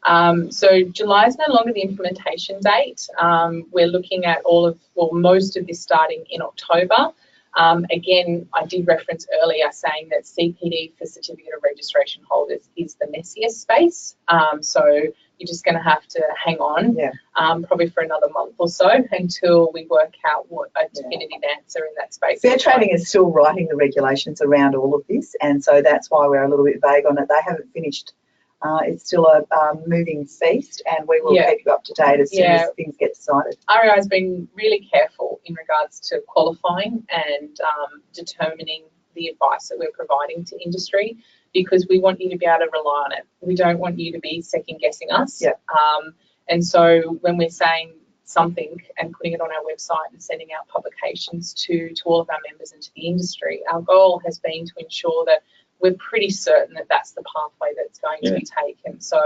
1? So July is no longer the implementation date. We're looking at most of this starting in October. Again, I did reference earlier saying that CPD for certificate of registration holders is the messiest space. So you're just going to have to hang on, probably for another month or so until we work out what a definitive answer in that space. Fair Trading is still writing the regulations around all of this, and so that's why we're a little bit vague on it. They haven't finished. It's still a moving feast, and we will keep you up to date as soon as things get decided. REI has been really careful in regards to qualifying and determining the advice that we're providing to industry, because we want you to be able to rely on it. We don't want you to be second guessing us. And so when we're saying something and putting it on our website and sending out publications to all of our members and to the industry, our goal has been to ensure that we're pretty certain that that's the pathway that's going to be taken. So,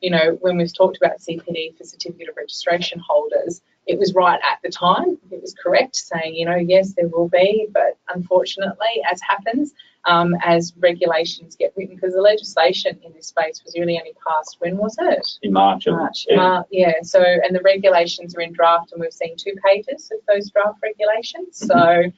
you know, when we've talked about CPD for certificate of registration holders, it was right at the time. It was correct saying, you know, yes, there will be, but unfortunately, as happens, as regulations get written, because the legislation in this space was really only passed, when was it? In March. So, and the regulations are in draft, and we've seen 2 pages of those draft regulations. So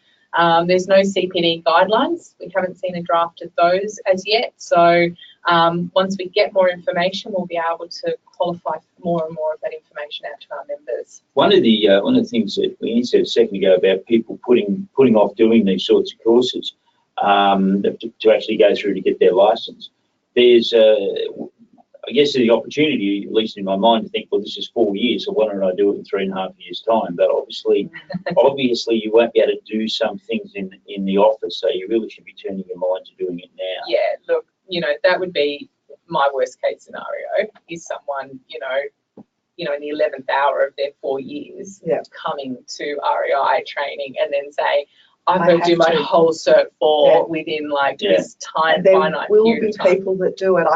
there's no CPD guidelines. We haven't seen a draft of those as yet. So once we get more information, we'll be able to qualify more and more of that information out to our members. One of the things that we said a second ago about people putting off doing these sorts of courses to actually go through to get their license, there's I guess the opportunity, at least in my mind, to think, well, this is 4 years, so why don't I do it in 3.5 years' time? But obviously you won't be able to do some things in the office, so you really should be turning your mind to doing it now. Yeah, look, you know, that would be my worst case scenario, is someone, you know, in the 11th hour of their 4 years coming to REI training and then say, I've got to do my whole Cert 4 within like this time finite period of time. There will be people that do it.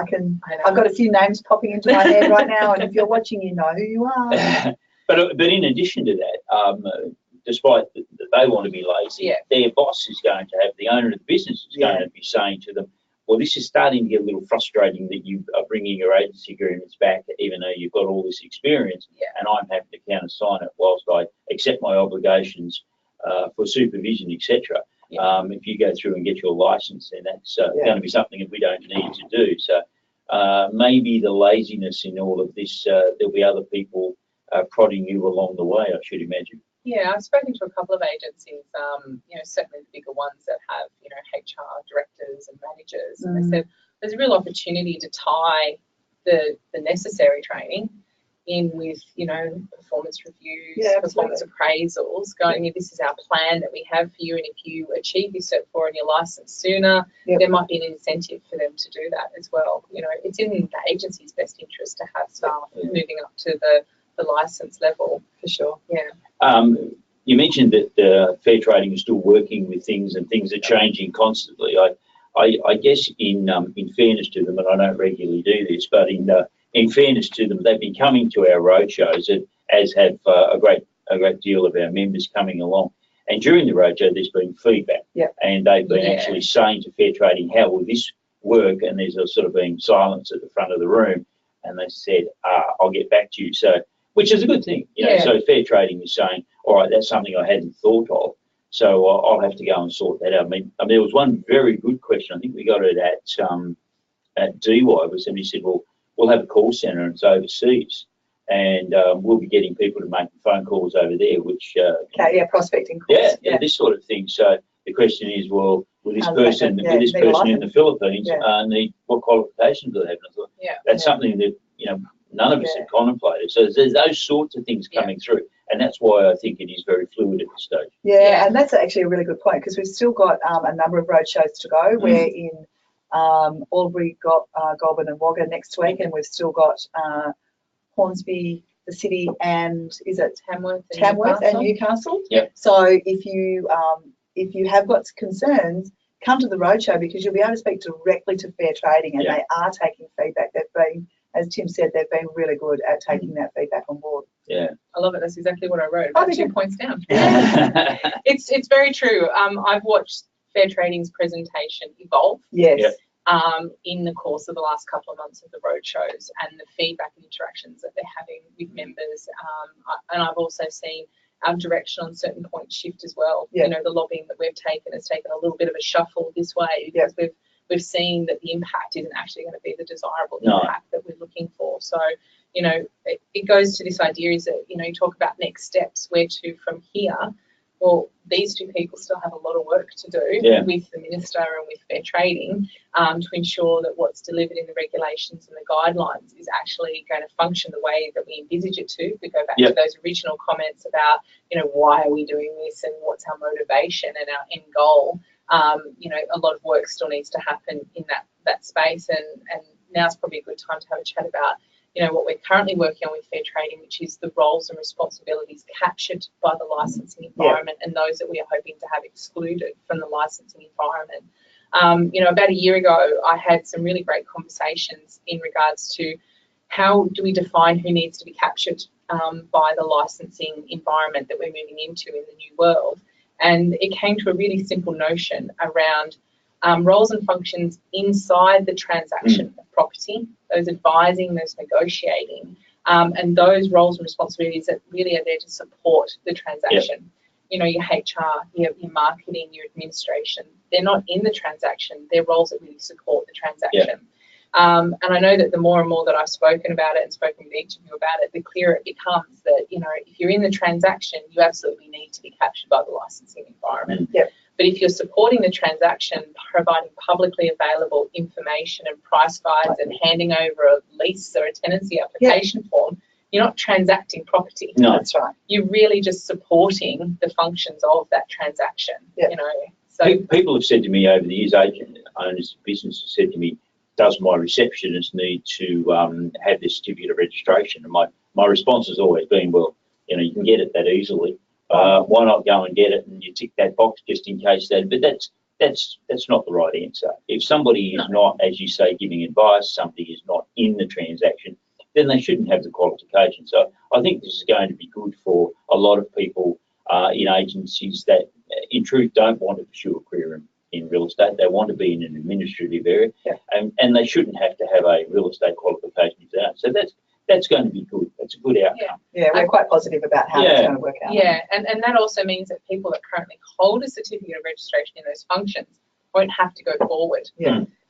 I've got a few names popping into my head right now, and if you're watching, you know who you are. But in addition to that, despite that they want to be lazy, their boss is going to have, the owner of the business is going to be saying to them, well, this is starting to get a little frustrating that you are bringing your agency agreements back, even though you've got all this experience, and I'm having to countersign it whilst I accept my obligations for supervision, etc. If you go through and get your license, then that's going to be something that we don't need to do. So maybe the laziness in all of this, there'll be other people prodding you along the way, I should imagine. Yeah, I've spoken to a couple of agencies, you know, certainly the bigger ones that have, you know, HR directors and managers, and they said there's a real opportunity to tie the necessary training in with, you know, performance reviews, performance appraisals, going, this is our plan that we have for you, and if you achieve your Cert 4 and your license sooner, there might be an incentive for them to do that as well. You know, it's in the agency's best interest to have staff moving up to the license level, for sure. You mentioned that Fair Trading is still working with things, and things are changing constantly. I guess in fairness to them, and I don't regularly do this, but in fairness to them, they've been coming to our roadshows, as have a great deal of our members coming along. And during the roadshow, there's been feedback, and they've been actually saying to Fair Trading, how will this work? And there's a sort of been silence at the front of the room, and they said, I'll get back to you. So, which is a good thing, you know. So Fair Trading is saying, all right, that's something I hadn't thought of, so I'll have to go and sort that out. I mean, there was one very good question. I think we got it at DY, where somebody said, well, we'll have a call centre and it's overseas, and we'll be getting people to make phone calls over there, which prospecting calls. This sort of thing. So the question is, well, will this person in the Philippines need, what qualifications do they have? And I thought that's something that, you know, none of us had contemplated. So there's those sorts of things coming through, and that's why I think it is very fluid at this stage. And that's actually a really good point, because we've still got a number of roadshows to go. We're in Albury, Goulburn and Wagga next week, and we've still got Hornsby, the city, and is it Tamworth and Newcastle? So if you have got concerns, come to the roadshow, because you'll be able to speak directly to Fair Trading, and they are taking feedback. They've been, as Tim said, they've been really good at taking that feedback on board. I love it. That's exactly what I wrote. About 2 points down. It's very true. I've watched Fair Trading's presentation evolve Yes. in the course of the last couple of months of the roadshows and the feedback and interactions that they're having with members. And I've also seen our direction on certain points shift as well. Yeah. You know, the lobbying that we've taken has taken a little bit of a shuffle this way because we've seen that the impact isn't actually going to be the desirable impact that we're looking for. So, you know, it goes to this idea is that, you know, you talk about next steps, where to from here. Well, these two people still have a lot of work to do with the Minister and with Fair Trading to ensure that what's delivered in the regulations and the guidelines is actually going to function the way that we envisage it to. We go back to those original comments about, you know, why are we doing this and what's our motivation and our end goal. You know, a lot of work still needs to happen in that space, and now's probably a good time to have a chat about, you know, what we're currently working on with Fair Trading, which is the roles and responsibilities captured by the licensing environment and those that we are hoping to have excluded from the licensing environment. You know, about a year ago, I had some really great conversations in regards to how do we define who needs to be captured by the licensing environment that we're moving into in the new world. And it came to a really simple notion around roles and functions inside the transaction of property, those advising, those negotiating, and those roles and responsibilities that really are there to support the transaction. You know, your HR, your marketing, your administration, they're not in the transaction, they're roles that really support the transaction. And I know that the more and more that I've spoken about it and spoken with each of you about it, the clearer it becomes that, you know, if you're in the transaction, you absolutely need to be captured by the licensing environment. But if you're supporting the transaction, providing publicly available information and price guides and handing over a lease or a tenancy application form, you're not transacting property. No, that's right. You're really just supporting the functions of that transaction. You know, so people have said to me over the years, agent owners of business have said to me, does my receptionist need to have this certificate of registration? And my response has always been, well, you know, you can get it that easily. Why not go and get it and you tick that box just in case that? But that's not the right answer. If somebody is not, as you say, giving advice, somebody is not in the transaction, then they shouldn't have the qualification. So I think this is going to be good for a lot of people in agencies that, in truth, don't want to pursue a career in real estate. They want to be in an administrative area, and they shouldn't have to have a real estate qualification if they don't. So that's going to be good. That's a good outcome. Yeah, we're quite positive about how that's going to work out. Yeah, and that also means that people that currently hold a certificate of registration in those functions won't have to go forward.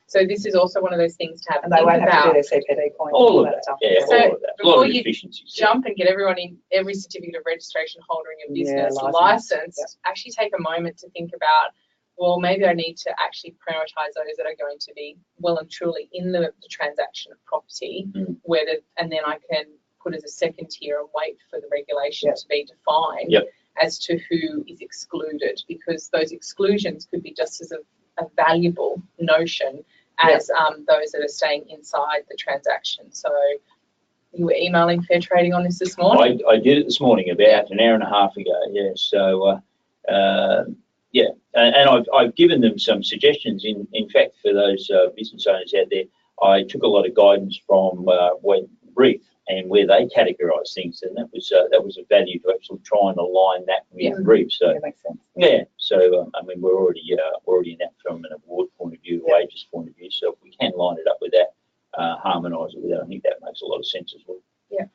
So this is also one of those things to have. And they won't have to do their CPD points. All of that stuff. Yeah, so all of that. A lot of efficiencies. Jump and get everyone in, every certificate of registration holder in your business licensed, actually take a moment to think about, well, maybe I need to actually prioritise those that are going to be well and truly in the transaction of property, and then I can put as a second tier and wait for the regulation to be defined as to who is excluded, because those exclusions could be just as a valuable notion as those that are staying inside the transaction. So you were emailing Fair Trading on this morning? I did it this morning, about an hour and a half ago, So, and I've given them some suggestions. In fact, for those business owners out there, I took a lot of guidance from Brief and where they categorise things, and that was a value to actually try and align that with Brief. So that makes sense. So I mean, we're already in that from an award point of view, wages point of view. So if we can line it up with that, harmonise it with that, I think that makes a lot of sense as well. Yeah.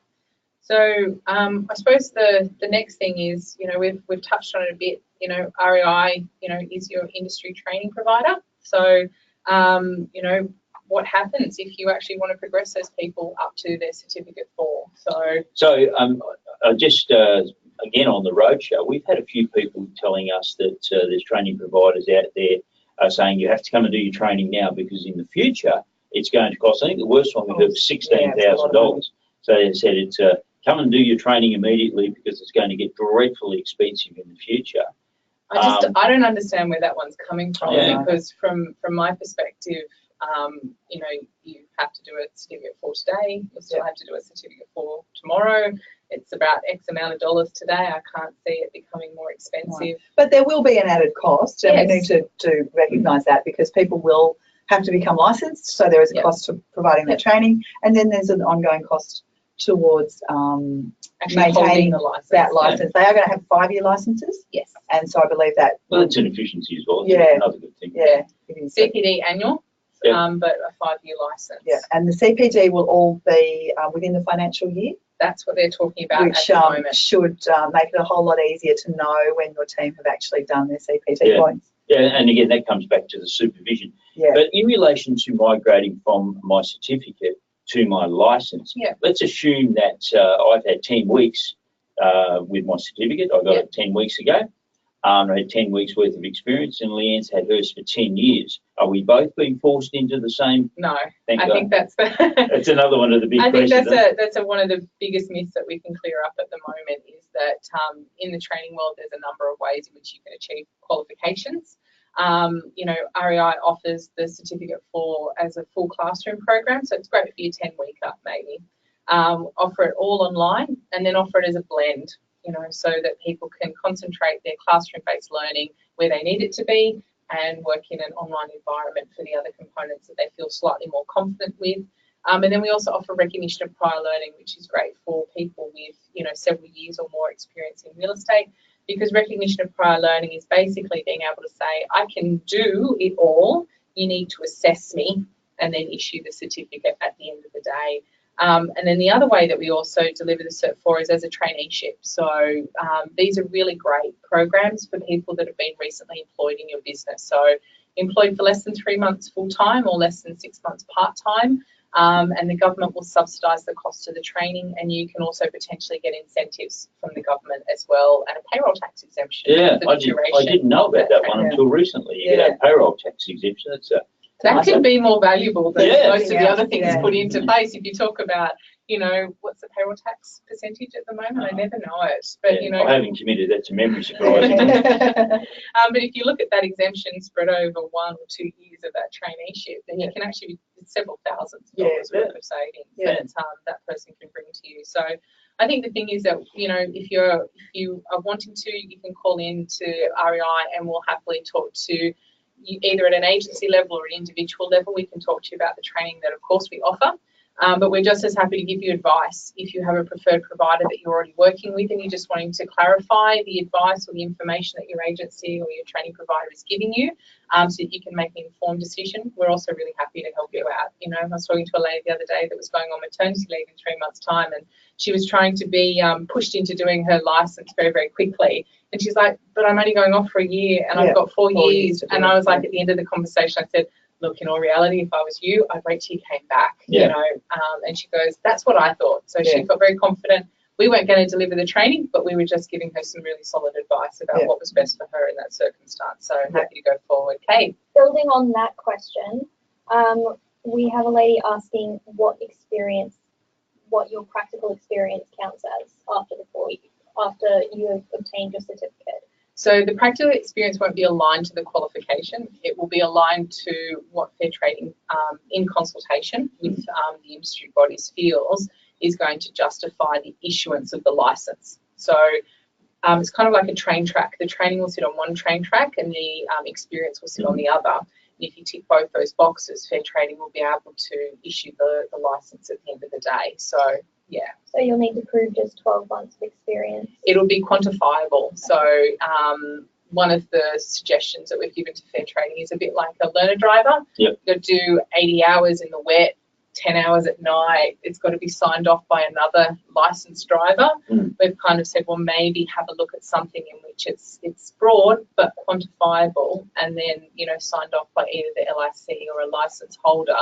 So I suppose the next thing is, you know, we've touched on it a bit. You know, REI, you know, is your industry training provider. So, you know, what happens if you actually want to progress those people up to their certificate 4? So just again on the roadshow, we've had a few people telling us that there's training providers out there saying you have to come and do your training now because in the future it's going to cost. I think the worst one we heard was $16,000. So they said it's come and do your training immediately because it's going to get dreadfully expensive in the future. I don't understand where that one's coming from because from my perspective, you know, you have to do a certificate 4 today. You still have to do a certificate 4 tomorrow. It's about X amount of dollars today. I can't see it becoming more expensive. Right. But there will be an added cost, and we need to recognise that because people will have to become licensed. So there is a cost to providing the training, and then there's an ongoing cost towards Actually holding maintaining the license. that license. They are going to have 5-year licenses, Yes. and so I believe that. Well, it's an efficiency as well. It's Yeah. another good thing. Yeah, it is. CPD annual, Yeah. but a 5-year license. Yeah, and the CPD will all be within the financial year, That's what they're talking about which at the moment. should make it a whole lot easier to know when your team have actually done their CPD Yeah. points. Yeah, and again, that comes back to the supervision. Yeah. But in relation to migrating from my certificate to my license, Yeah. let's assume that I've had 10 weeks with my certificate. I got Yeah. it 10 weeks ago. I had 10 weeks worth of experience, and Leanne's had hers for 10 years. Are we both being forced into the same? No, Thank I God. think that's That's another one of the big I think questions. that's one of the biggest myths that we can clear up at the moment is that in the training world there's a number of ways in which you can achieve qualifications. REI offers the certificate as a full classroom program, so it's great for your 10-week up maybe. Offer it all online and then offer it as a blend, so that people can concentrate their classroom-based learning where they need it to be and work in an online environment for the other components that they feel slightly more confident with. And then we also offer recognition of prior learning, which is great for people with, several years or more experience in real estate, because recognition of prior learning is basically being able to say, I can do it all, you need to assess me, and then issue the certificate at the end of the day. And then the other way that we also deliver the Cert 4 is as a traineeship. So these are really great programs for people that have been recently employed in your business. So employed for less than 3 months full-time or less than 6 months part-time. And the government will subsidise the cost of the training, and you can also potentially get incentives from the government as well, and a payroll tax exemption. Yeah, for the I duration didn't know about that one Yeah. until recently. You Yeah. get a payroll tax exemption. It's That could be more valuable than Yeah. most of the other things Yeah. put into place. If you talk about, what's the payroll tax percentage at the moment? I never know it, but yeah, I haven't committed that to memory, surprisingly. but if you look at that exemption spread over 1 or 2 years of that traineeship, then you can actually it's several thousands of dollars worth of savings that that person can bring to you. So I think the thing is that if you are wanting to, you can call in to REI and we'll happily talk to you either at an agency level or an individual level. We can talk to you about the training that of course we offer. But we're just as happy to give you advice if you have a preferred provider that you're already working with and you're just wanting to clarify the advice or the information that your agency or your training provider is giving you, so that you can make an informed decision. We're also really happy to help you out. I was talking to a lady the other day that was going on maternity leave in 3 months' time, and she was trying to be pushed into doing her license very, very quickly. And she's like, but I'm only going off for a year and I've got 4 years. And I was like, at the end of the conversation, I said, look, in all reality, if I was you, I'd wait till you came back, and she goes, that's what I thought. So she got very confident. We weren't going to deliver the training, but we were just giving her some really solid advice about what was best for her in that circumstance. So I'm happy to go forward. Kate. Building on that question, we have a lady asking what your practical experience counts as after you have obtained your certificate. So the practical experience won't be aligned to the qualification. It will be aligned to what fair trading, in consultation with the industry bodies, feels is going to justify the issuance of the license. So it's kind of like a train track. The training will sit on one train track and the experience will sit on the other. And if you tick both those boxes, fair trading will be able to issue the license at the end of the day. So yeah. So you'll need to prove just 12 months of experience. It'll be quantifiable. So one of the suggestions that we've given to fair trading is a bit like a learner driver. Yep. You've got to do 80 hours in the wet, 10 hours at night. It's got to be signed off by another licensed driver. We've kind of said, well, maybe have a look at something in which it's broad but quantifiable, and then signed off by either the LIC or a license holder,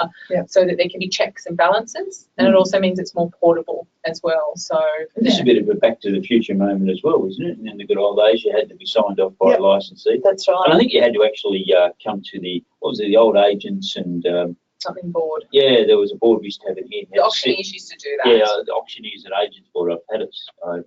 so that there can be checks and balances, and it also means it's more portable as well. So this is a bit of a back to the future moment as well, isn't it? And in the good old days, you had to be signed off by a licensee. That's right. And I think you had to actually come to the old agents and something board. Yeah, there was a board we used to have in here. The auctioneers used to do that. Yeah, the auctioneers and agents board. I've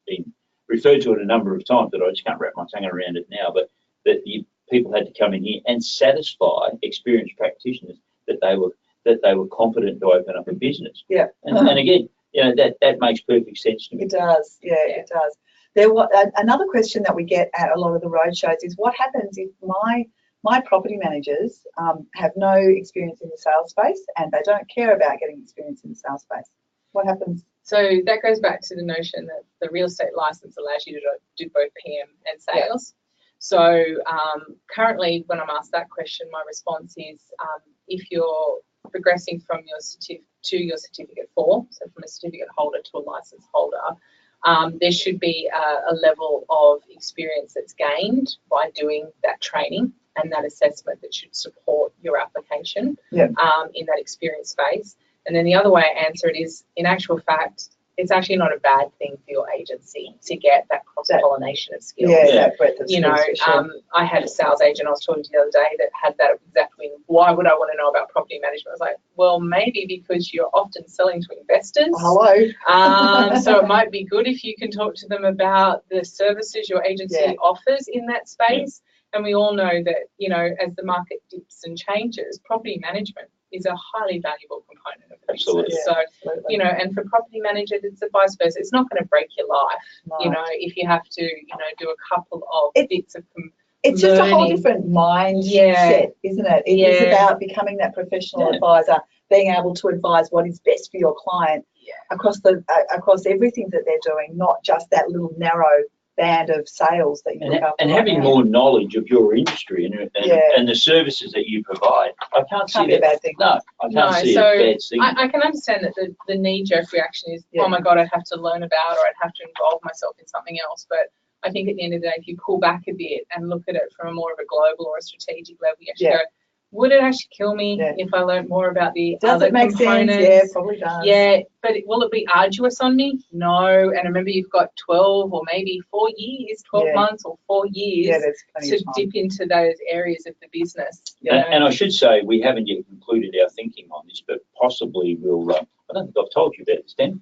been referred to it a number of times, but I just can't wrap my tongue around it now. But that people had to come in here and satisfy experienced practitioners that they were competent to open up a business. Yeah. And again, that makes perfect sense to me. It does. Yeah, it does. Another question that we get at a lot of the roadshows is what happens if my property managers have no experience in the sales space and they don't care about getting experience in the sales space? What happens So that goes back to the notion that the real estate license allows you to do both PM and sales. So currently, when I'm asked that question, my response is if you're progressing from your certificate 4, so from a certificate holder to a license holder, there should be a level of experience that's gained by doing that training and that assessment that should support your application in that experience space. And then the other way I answer it is, in actual fact, it's actually not a bad thing for your agency to get that cross-pollination of skills. That breadth of skills, sure. I had a sales agent I was talking to the other day that had that exactly. Why would I want to know about property management? I was like, well, maybe because you're often selling to investors. Hello. So it might be good if you can talk to them about the services your agency offers in that space. And we all know that, you know, as the market dips and changes, property management is a highly valuable component of the business. So, you know, and for property managers, it's a vice versa. It's not going to break your life, you know, if you have to, you know, do a couple of bits of it's just a whole different mindset, isn't it? It is about becoming that professional advisor, being able to advise what is best for your client across everything that they're doing, not just that little narrow band of sales that you look after. And having more knowledge of your industry and the services that you provide. I can't see that. A bad thing. No, I can't see a bad thing. I can understand that the knee-jerk reaction is, oh my God, I'd have to learn about, or I'd have to involve myself in something else. But I think at the end of the day, if you pull back a bit and look at it from a more of a global or a strategic level, you actually go, would it actually kill me if I learned more about the other components? Sense? Yeah, probably does. Yeah, but will it be arduous on me? No. And remember, you've got 12 or maybe 4 years, 12 months or 4 years to dip into those areas of the business. And I should say, we haven't yet concluded our thinking on this, but possibly we'll, I don't think I've told you about this, Dan,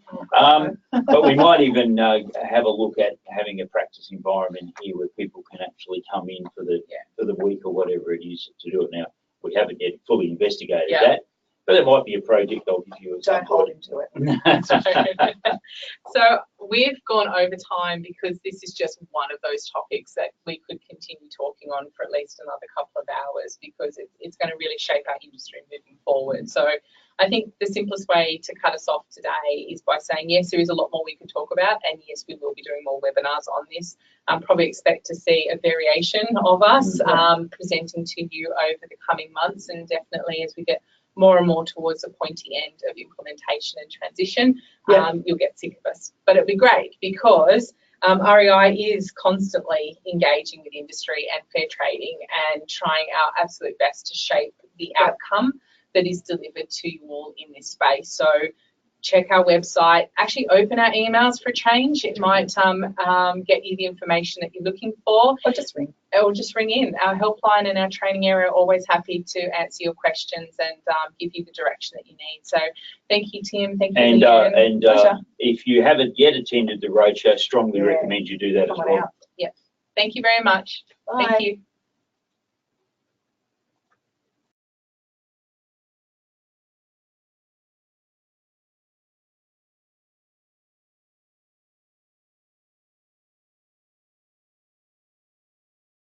but we might even have a look at having a practice environment here where people can actually come in for the week or whatever it is to do it now. We haven't yet fully investigated that, but it might be a project I'll give you. Don't hold him to it. So we've gone over time because this is just one of those topics that we could continue talking on for at least another couple of hours, because it's going to really shape our industry moving forward. So I think the simplest way to cut us off today is by saying, yes, there is a lot more we could talk about, and yes, we will be doing more webinars on this. Probably expect to see a variation of us presenting to you over the coming months, and definitely as we get more and more towards the pointy end of implementation and transition, you'll get sick of us. But it'll be great because REI is constantly engaging with industry and fair trading and trying our absolute best to shape the outcome that is delivered to you all in this space. So check our website, actually open our emails for a change. It might get you the information that you're looking for. Or just ring. Or just ring in. Our helpline and our training area are always happy to answer your questions and give you the direction that you need. So thank you, Tim. Thank you, Leanne. And if you haven't yet attended the roadshow, strongly recommend you do that as well. Thank you very much. Bye. Thank you.